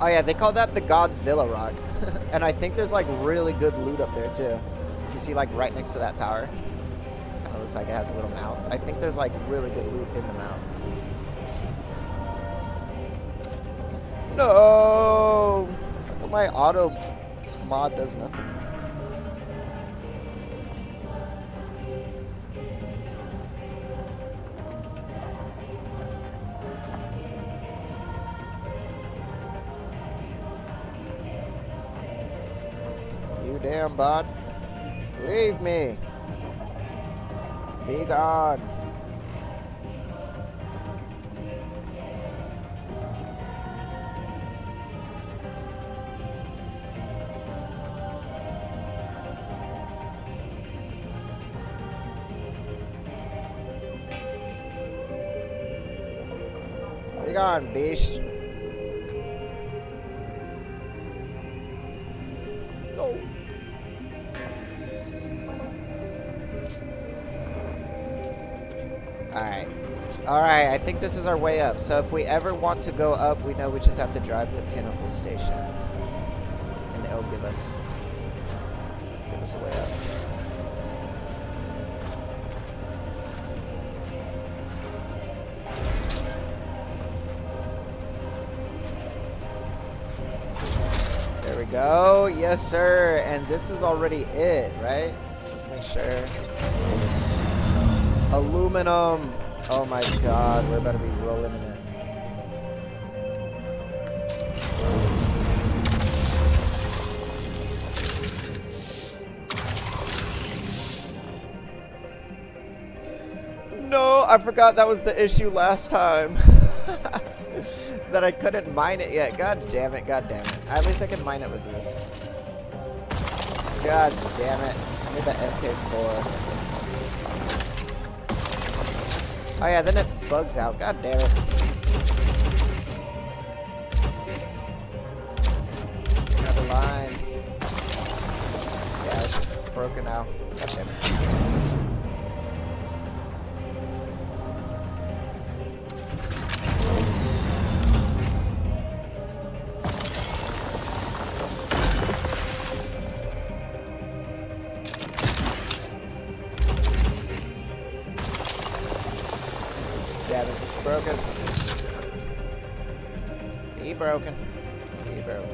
Oh yeah, they call that the Godzilla rock. And I think there's like really good loot up there too. If you see like right next to that tower. Kind of looks like it has a little mouth. I think there's like really good loot in the mouth. No! How come my auto mod does nothing? You damn bot. Leave me. Be gone. Be gone, beast. No. Alright. Alright, I think this is our way up. So if we ever want to go up, we know we just have to drive to Pinnacle Station. And it'll give us a way up. There we go. Yes, sir. And this is already it, right? Let's make sure. Aluminum. Oh my god, we're about to be rolling in it. No, I forgot that was the issue last time. That I couldn't mine it yet. God damn it, god damn it. At least I can mine it with this. God damn it. I need the MK4. Oh yeah, then it bugs out. God damn it. Another line. Yeah, it's broken now. God damn it. Yeah, this is broken. Be broken. Be broken.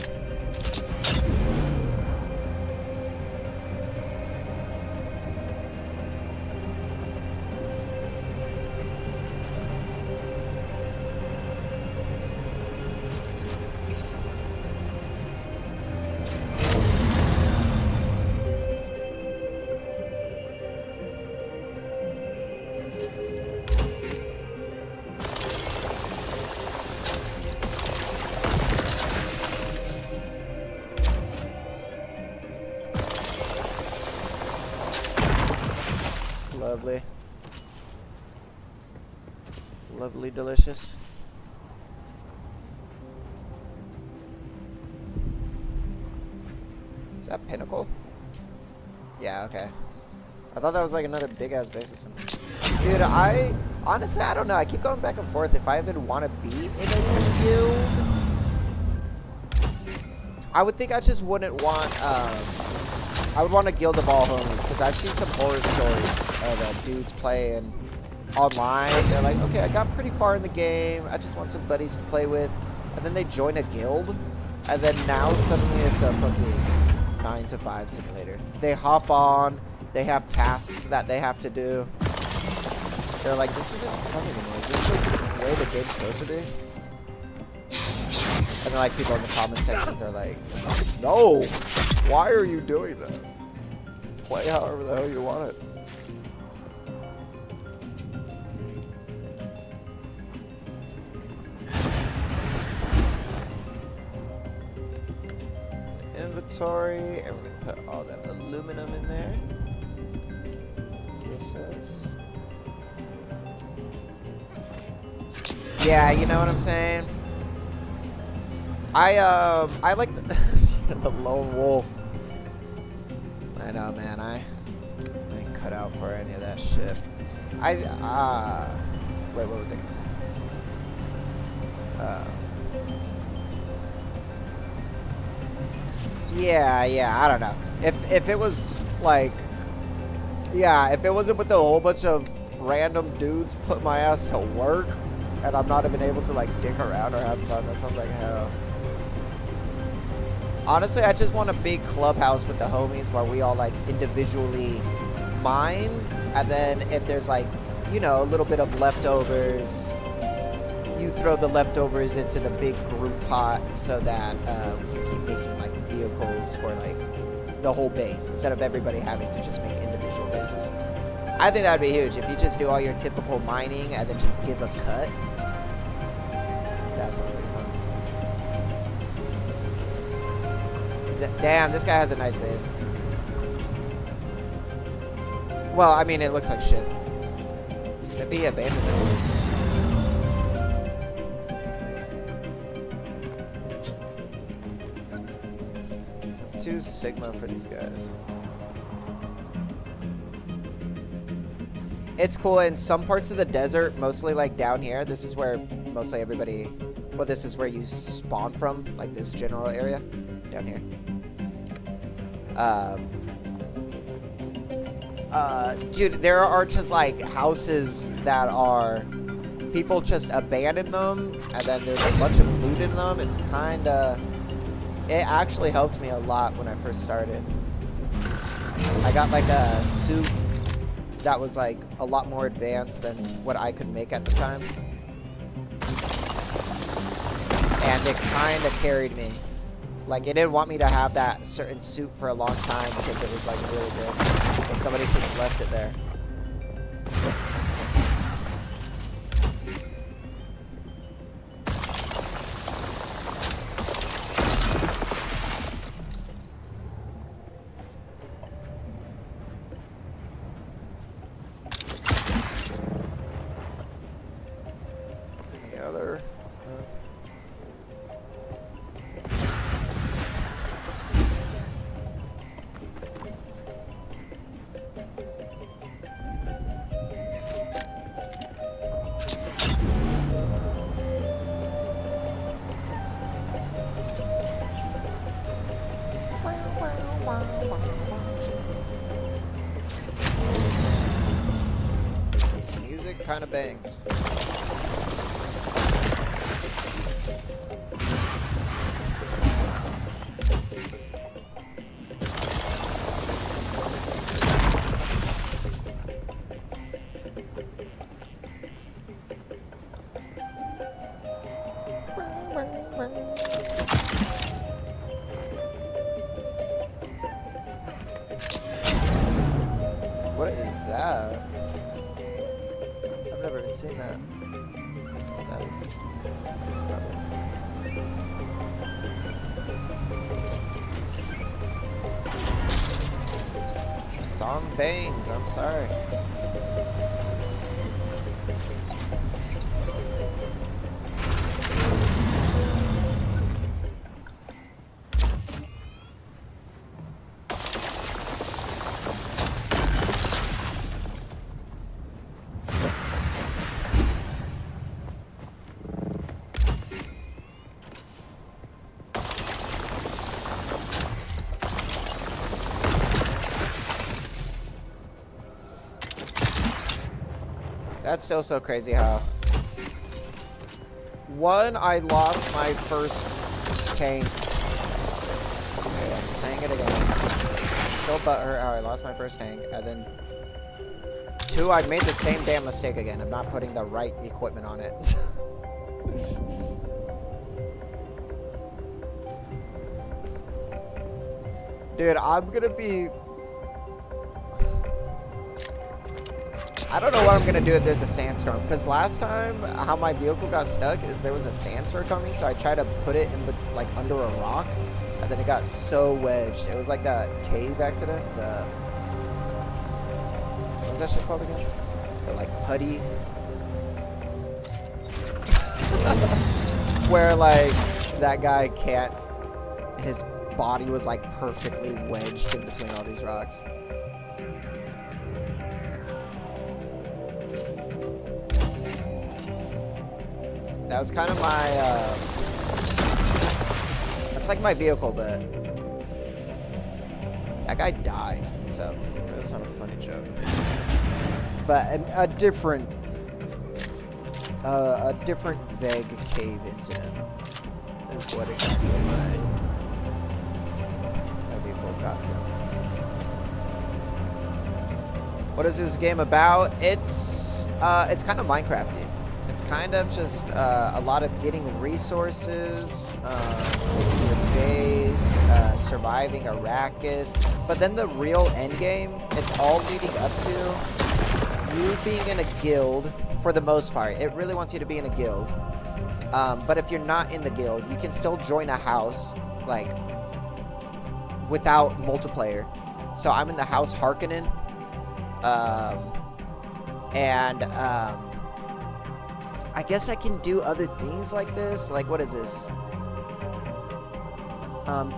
Lovely. Lovely, delicious. Is that Pinnacle? Yeah, okay. I thought that was like another big ass base or something. Dude, honestly, I don't know. I keep going back and forth if I even want to be in a guild. I would think I just wouldn't want, I would want a guild of all homies, because I've seen some horror stories of dudes playing online. They're like, okay, I got pretty far in the game. I just want some buddies to play with. And then they join a guild. And then now suddenly it's a fucking 9-to-5 simulator. They hop on. They have tasks that they have to do. They're like, this isn't fun anymore. Is this like the way the game's supposed to be? And then like people in the comment sections are like, no, why are you doing that? Play however the hell you want it. Inventory, and we're gonna put all that aluminum in there. Process. Yeah, you know what I'm saying? I like the lone wolf. I know, man. I ain't cut out for any of that shit. Wait, what was I gonna say? Yeah, I don't know. If it was like, yeah, if it wasn't with a whole bunch of random dudes put my ass to work, and I'm not even able to like dick around or have fun, that sounds like hell. Honestly, I just want a big clubhouse with the homies where we all like individually mine, and then if there's like, you know, a little bit of leftovers, you throw the leftovers into the big group pot so that we can keep making like vehicles for like the whole base instead of everybody having to just make individual bases. I think that would be huge if you just do all your typical mining and then just give a cut. That sounds pretty fun. Damn, this guy has a nice base. Well, I mean, it looks like shit. Could be abandoned. 2 Sigma for these guys. It's cool in some parts of the desert, mostly like down here. This is where mostly everybody, well, this is where you spawn from, like this general area down here. Dude, there are just like houses that are, people just abandon them, and then there's a bunch of loot in them. It's kinda, it actually helped me a lot when I first started. I got like a suit that was like a lot more advanced than what I could make at the time. And it kind of carried me. Like, it didn't want me to have that certain suit for a long time because it was like really good. But somebody just left it there. Any other? Music kind of bangs. What is that? I've never even seen that. That is the song bangs. I'm sorry. That's still so crazy how... One, I lost my first tank. Okay, I'm saying it again. I'm still butthurt how I lost my first tank. And then... 2, I made the same damn mistake again. I'm not putting the right equipment on it. Dude, I'm gonna be... I don't know what I'm gonna do if there's a sandstorm, because last time how my vehicle got stuck is there was a sandstorm coming, so I tried to put it in like under a rock, and then it got so wedged. It was like that cave accident. The what was that shit called again? The like putty, where like that guy can't. His body was like perfectly wedged in between all these rocks. That was kind of my, that's like my vehicle, but that guy died, so that's not a funny joke. But a different vague cave incident is what it got me. Got to. What is this game about? It's kind of Minecrafty. It's kind of just a lot of getting resources, building your base, surviving Arrakis. But then the real end game, it's all leading up to you being in a guild for the most part. It really wants you to be in a guild. But if you're not in the guild, you can still join a house, like, without multiplayer. So I'm in the house Harkonnen. I guess I can do other things like this. Like, what is this?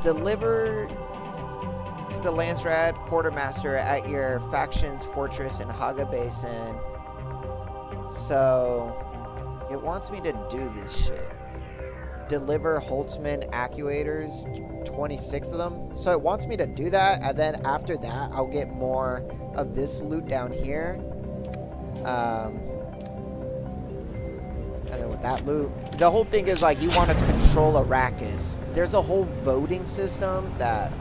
Deliver to the Landsrat Quartermaster at your faction's fortress in Haga Basin. So it wants me to do this shit. Deliver Holtzman actuators, 26 of them. So it wants me to do that, and then after that, I'll get more of this loot down here. And then with that loot, the whole thing is like you want to control Arrakis. There's a whole voting system that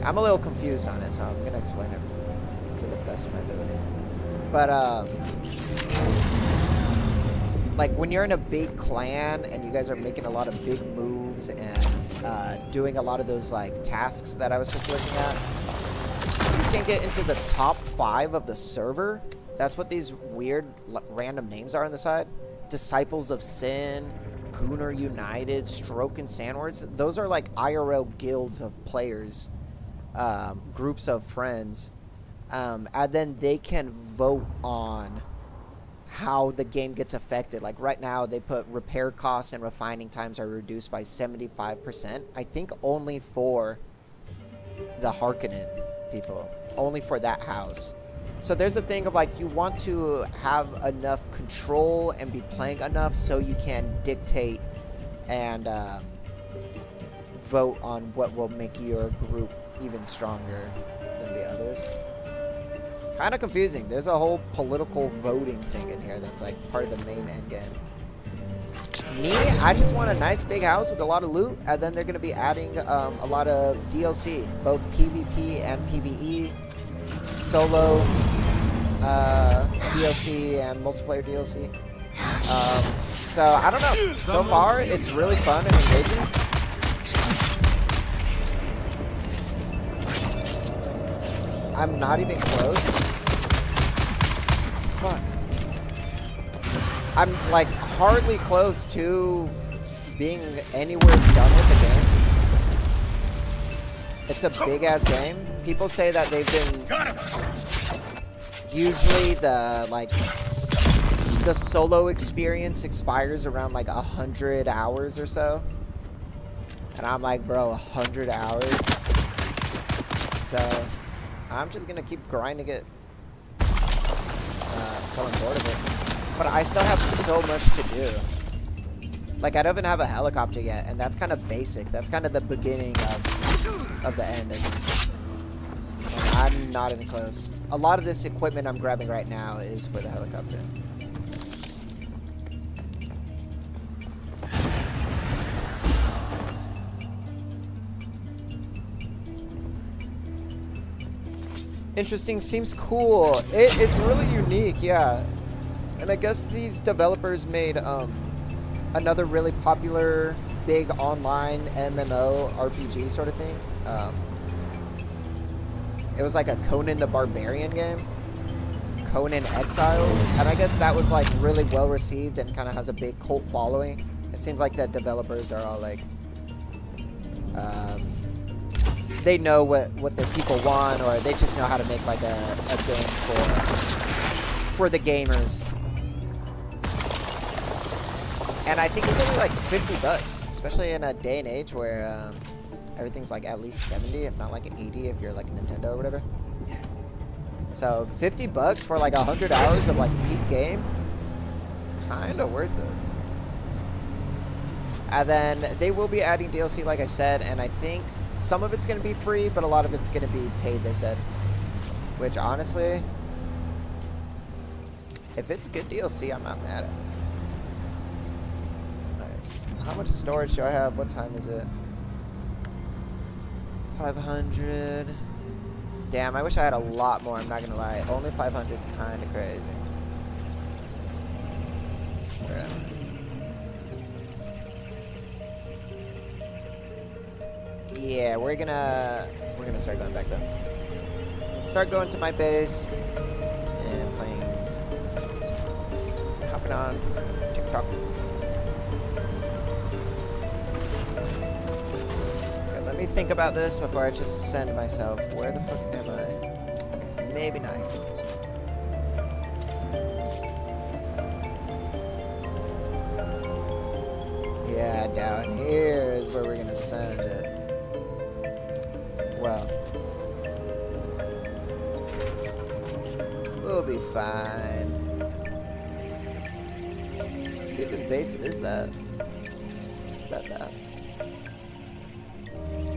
I'm a little confused on it, so I'm gonna explain it to the best of my ability. But like when you're in a big clan and you guys are making a lot of big moves and doing a lot of those like tasks that I was just looking at, you can get into the top 5 of the server. That's what these weird random names are on the side. Disciples of Sin, Gunnar United, Stroke and Sandwards. Those are like IRL guilds of players, groups of friends. And then they can vote on how the game gets affected. Like right now they put repair costs and refining times are reduced by 75%. I think only for the Harkonnen people, only for that house. So there's a thing of like you want to have enough control and be playing enough so you can dictate and vote on what will make your group even stronger than the others. Kind of confusing. There's a whole political voting thing in here that's like part of the main end game. Me, I just want a nice big house with a lot of loot, and then they're going to be adding a lot of DLC, both PvP and PvE, solo DLC and multiplayer DLC. So I don't know. So far, it's really fun and engaging. I'm not even close. Fuck. I'm like hardly close to being anywhere done with the game. It's a big ass game. People say that they've been usually the solo experience expires around like 100 hours or so. And I'm like, bro, 100 hours. So I'm just gonna keep grinding it until I'm bored of it. But I still have so much to do. Like I don't even have a helicopter yet, and that's kind of basic. That's kind of the beginning of the end. And I'm not even close. A lot of this equipment I'm grabbing right now is for the helicopter. Interesting, seems cool. It's really unique, yeah. And I guess these developers made another really popular big online MMO RPG sort of thing. It was like a Conan the Barbarian game, Conan Exiles, and I guess that was like really well received and kind of has a big cult following. It seems like the developers are all like they know what their people want, or they just know how to make like a game for the gamers. And I think it's only like $50, especially in a day and age where everything's like at least 70, if not like 80 if you're like Nintendo or whatever. So $50 for like 100 hours of like peak game, kind of worth it. And then they will be adding DLC, like I said, and I think some of it's going to be free, but a lot of it's going to be paid, they said. Which, honestly, if it's good DLC, I'm not mad at it. Right. How much storage do I have? What time is it? 500. Damn, I wish I had a lot more, I'm not going to lie. Only 500 is kind of crazy. Yeah, we're gonna start going back though. Start going to my base and playing, hopping on TikTok. Okay, let me think about this before I just send myself. Where the fuck am I? Okay, maybe not. Yeah, down here is where we're gonna send it. Well, we'll be fine. What even base is that? Is that that?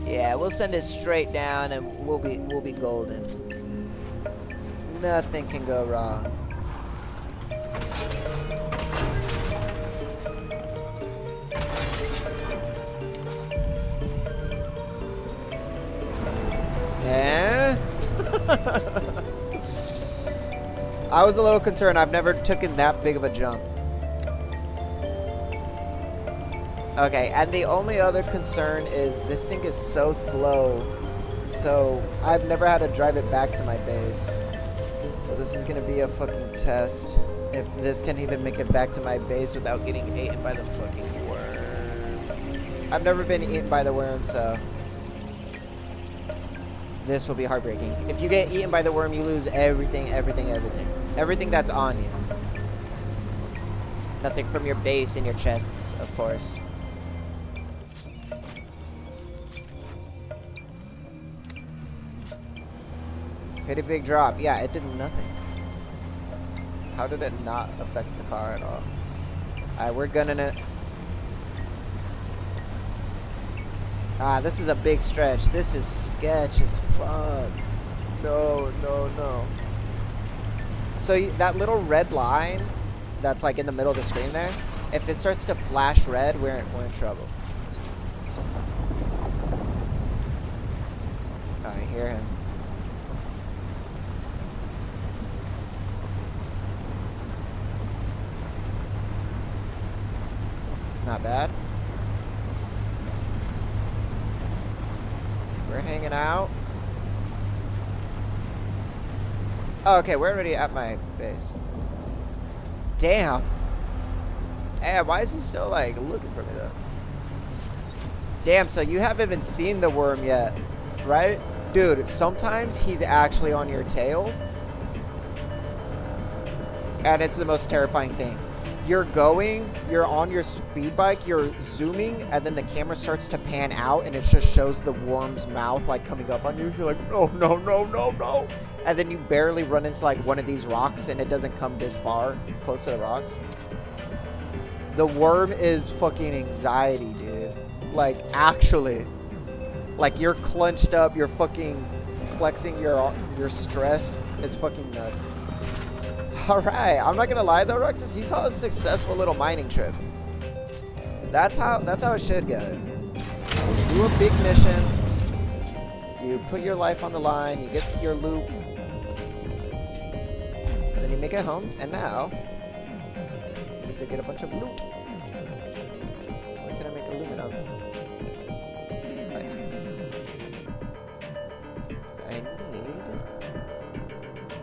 Yeah, we'll send it straight down, and we'll be golden. Nothing can go wrong. Yeah. I was a little concerned. I've never taken that big of a jump. Okay, and the only other concern is this thing is so slow. So I've never had to drive it back to my base. So this is going to be a fucking test. If this can even make it back to my base without getting eaten by the fucking worm. I've never been eaten by the worm, so this will be heartbreaking. If you get eaten by the worm, you lose everything. Everything that's on you. Nothing from your base and your chests, of course. It's a pretty big drop. Yeah, it did nothing. How did it not affect the car at all? Alright, we're gunning it. Ah, this is a big stretch. This is sketch as fuck. No. So that little red line that's like in the middle of the screen there, if it starts to flash red, we're in trouble. Oh, I hear him. Not bad. We're hanging out. Oh, okay, we're already at my base. Damn. Damn, why is he still, like, looking for me, though? Damn, so you haven't even seen the worm yet, right? Dude, sometimes he's actually on your tail. And it's the most terrifying thing. You're on your speed bike, you're zooming, and then the camera starts to pan out, and it just shows the worm's mouth, like, coming up on you. You're like, no. And then you barely run into, like, one of these rocks, and it doesn't come this far, close to the rocks. The worm is fucking anxiety, dude. Like, actually. Like, you're clenched up, you're fucking flexing, you're stressed. It's fucking nuts. Alright, I'm not gonna lie though, Ruxus, you saw a successful little mining trip. That's how it should go. You do a big mission, you put your life on the line, you get your loot, and then you make it home, and now you get to get a bunch of loot. What can I make aluminum? I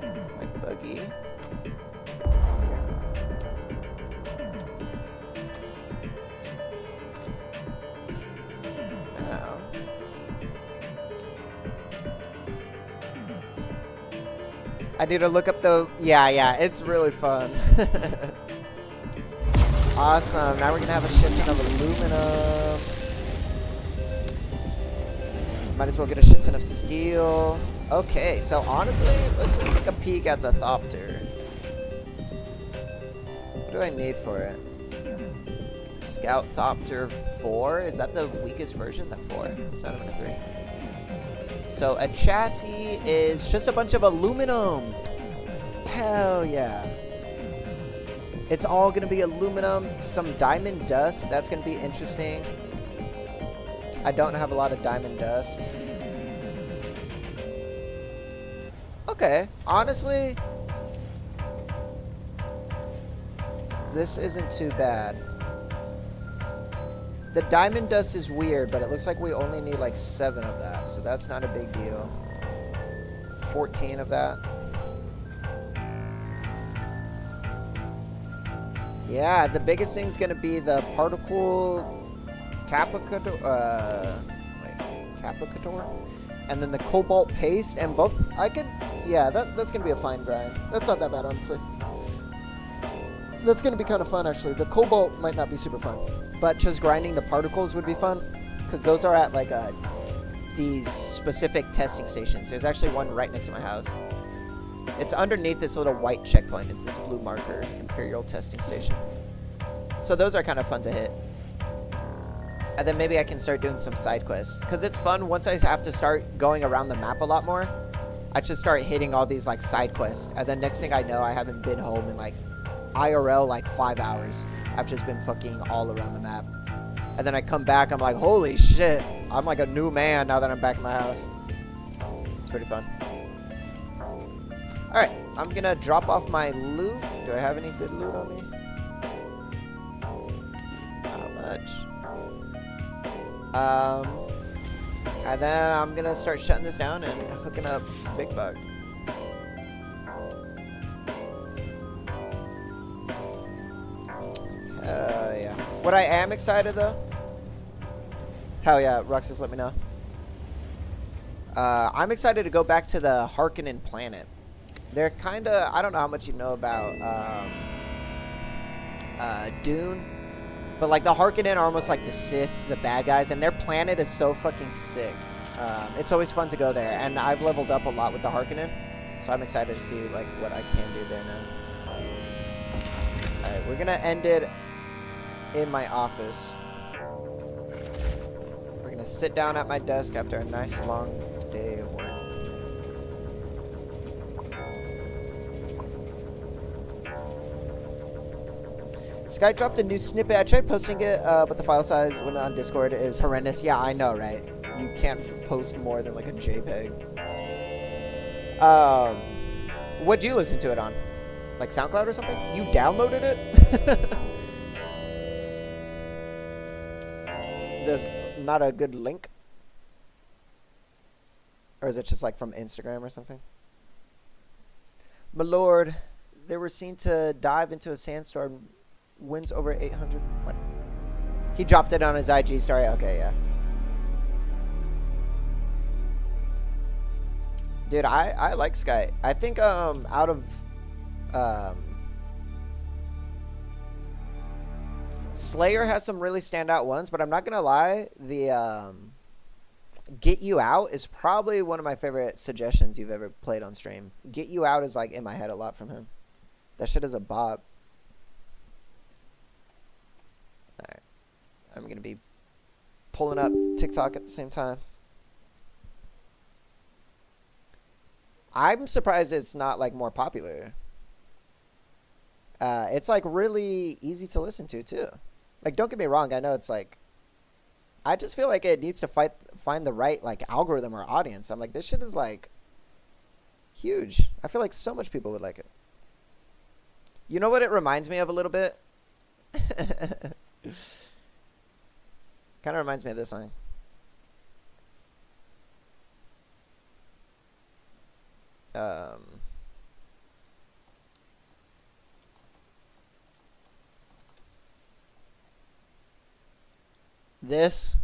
need my buggy. I need to look up the... Yeah, it's really fun. Awesome. Now we're going to have a shit ton of aluminum. Might as well get a shit ton of steel. Okay, so honestly, let's just take a peek at the Thopter. What do I need for it? Scout Thopter 4? Is that the weakest version? The 4? Is that a 3? So a chassis is just a bunch of aluminum. Hell yeah. It's all going to be aluminum. Some diamond dust. That's going to be interesting. I don't have a lot of diamond dust. Okay. Honestly, this isn't too bad. The diamond dust is weird, but it looks like we only need like 7 of that, so that's not a big deal. 14 of that. Yeah, the biggest thing is going to be the particle capacitor, capacitor, and then the cobalt paste, and both, yeah, that's going to be a fine grind. That's not that bad, honestly. That's going to be kind of fun, actually. The cobalt might not be super fun, but just grinding the particles would be fun, because those are at, like, these specific testing stations. There's actually one right next to my house. It's underneath this little white checkpoint. It's this blue marker, Imperial Testing Station. So those are kind of fun to hit. And then maybe I can start doing some side quests, because it's fun once I have to start going around the map a lot more. I just start hitting all these, like, side quests, and then next thing I know, I haven't been home in, like, IRL like 5 hours. I've just been fucking all around the map. And then I come back, I'm like, holy shit. I'm like a new man now that I'm back in my house. It's pretty fun. Alright, I'm gonna drop off my loot. Do I have any good loot on me? Not much. And then I'm gonna start shutting this down and hooking up Big Bug. Yeah. What I am excited though. Hell yeah, Ruxus, let me know. I'm excited to go back to the Harkonnen planet. They're kind of, I don't know how much you know about Dune, but like the Harkonnen are almost like the Sith, the bad guys, and their planet is so fucking sick. It's always fun to go there, and I've leveled up a lot with the Harkonnen, so I'm excited to see like what I can do there now. Alright, we're gonna end it in my office. We're gonna sit down at my desk after a nice long day of work. Sky dropped a new snippet. I tried posting it, but the file size limit on Discord is horrendous. Yeah, I know, right? You can't post more than like a JPEG. What'd you listen to it on? Like SoundCloud or something? You downloaded it? There's not a good link? Or is it just like from Instagram or something? My lord, they were seen to dive into a sandstorm. Wins over 800. What? He dropped it on his IG story. Okay, yeah. Dude, I like Sky. I think out of Slayer has some really standout ones, but I'm not gonna lie, the Get You Out is probably one of my favorite suggestions you've ever played on stream. Get You Out is like in my head a lot from him. That shit is a bop. Alright. I'm gonna be pulling up TikTok at the same time. I'm surprised it's not like more popular. It's like really easy to listen to too. Like, don't get me wrong, I know it's like, I just feel like it needs to find the right like algorithm or audience. I'm like, this shit is like huge. I feel like so much people would like it. You know what it reminds me of a little bit? Kind of reminds me of this song. This.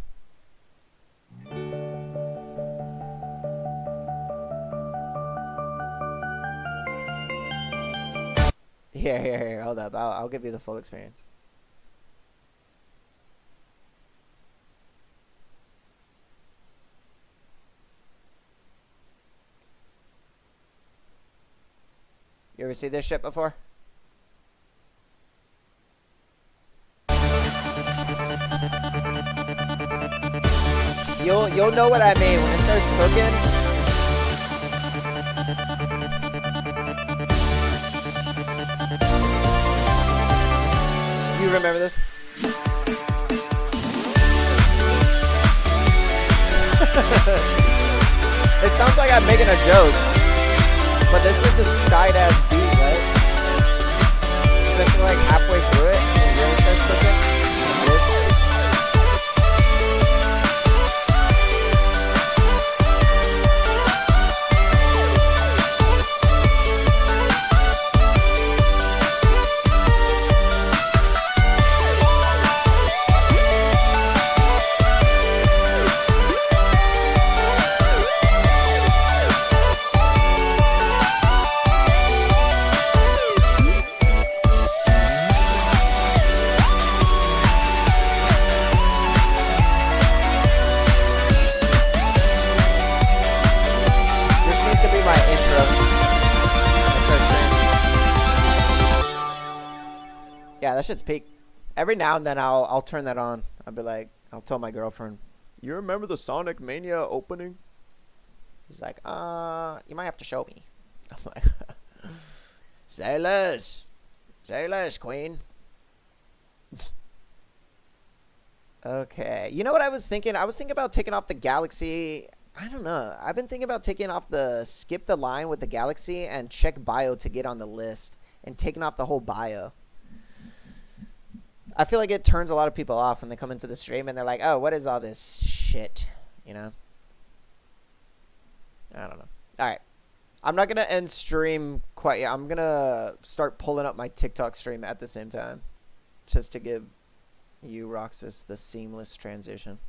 Here, hold up. I'll give you the full experience. You ever see this shit before? You'll know what I mean when it starts cooking. remember this? It sounds like I'm making a joke, but this is a skyd-ass beat, right? Especially like halfway through it, and it really starts cooking. This. Yeah, that shit's peak. Every now and then I'll turn that on. I'll be like, I'll tell my girlfriend, you remember the Sonic Mania opening? He's like, you might have to show me. I'm like, say less, queen. Okay, you know what I was thinking? I was thinking about taking off the Galaxy. I don't know. I've been thinking about taking off the skip the line with the Galaxy and check bio to get on the list, and taking off the whole bio. I feel like it turns a lot of people off when they come into the stream and they're like, oh, what is all this shit? You know? I don't know. Alright. I'm not going to end stream quite yet. I'm going to start pulling up my TikTok stream at the same time. Just to give you, Roxas, the seamless transition.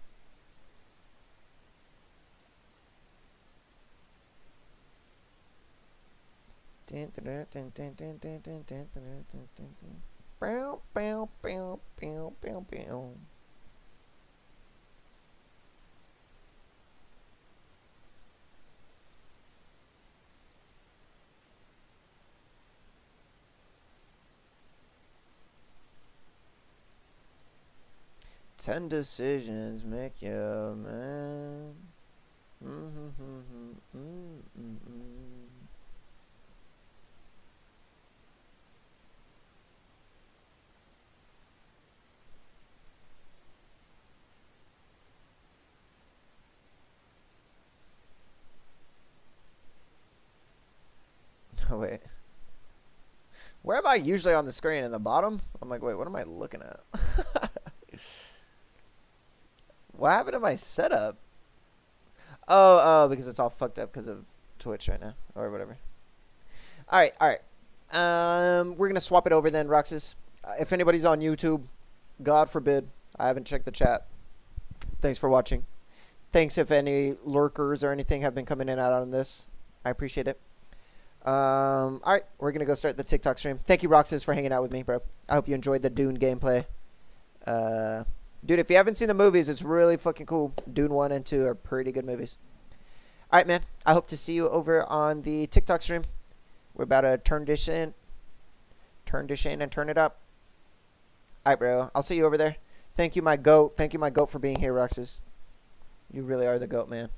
Bow, bow, bow, bow, bow, bow. Ten decisions make you a man. Oh, wait. Where am I usually on the screen? In the bottom? I'm like, wait, what am I looking at? What happened to my setup? Oh, because it's all fucked up because of Twitch right now. Or whatever. Alright. We're going to swap it over then, Roxas. If anybody's on YouTube, God forbid, I haven't checked the chat. Thanks for watching. Thanks if any lurkers or anything have been coming in and out on this. I appreciate it. Alright, we're gonna go start the TikTok stream. Thank you, Roxas, for hanging out with me, bro. I hope you enjoyed the Dune gameplay. Dude, if you haven't seen the movies, it's really fucking cool. Dune 1 and 2 are pretty good movies. Alright, man. I hope to see you over on the TikTok stream. We're about to turn this in and turn it up. Alright, bro. I'll see you over there. Thank you, my goat. Thank you, my goat, for being here, Roxas. You really are the goat, man.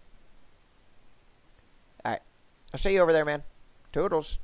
Alright. I'll see you over there, man. Toodles.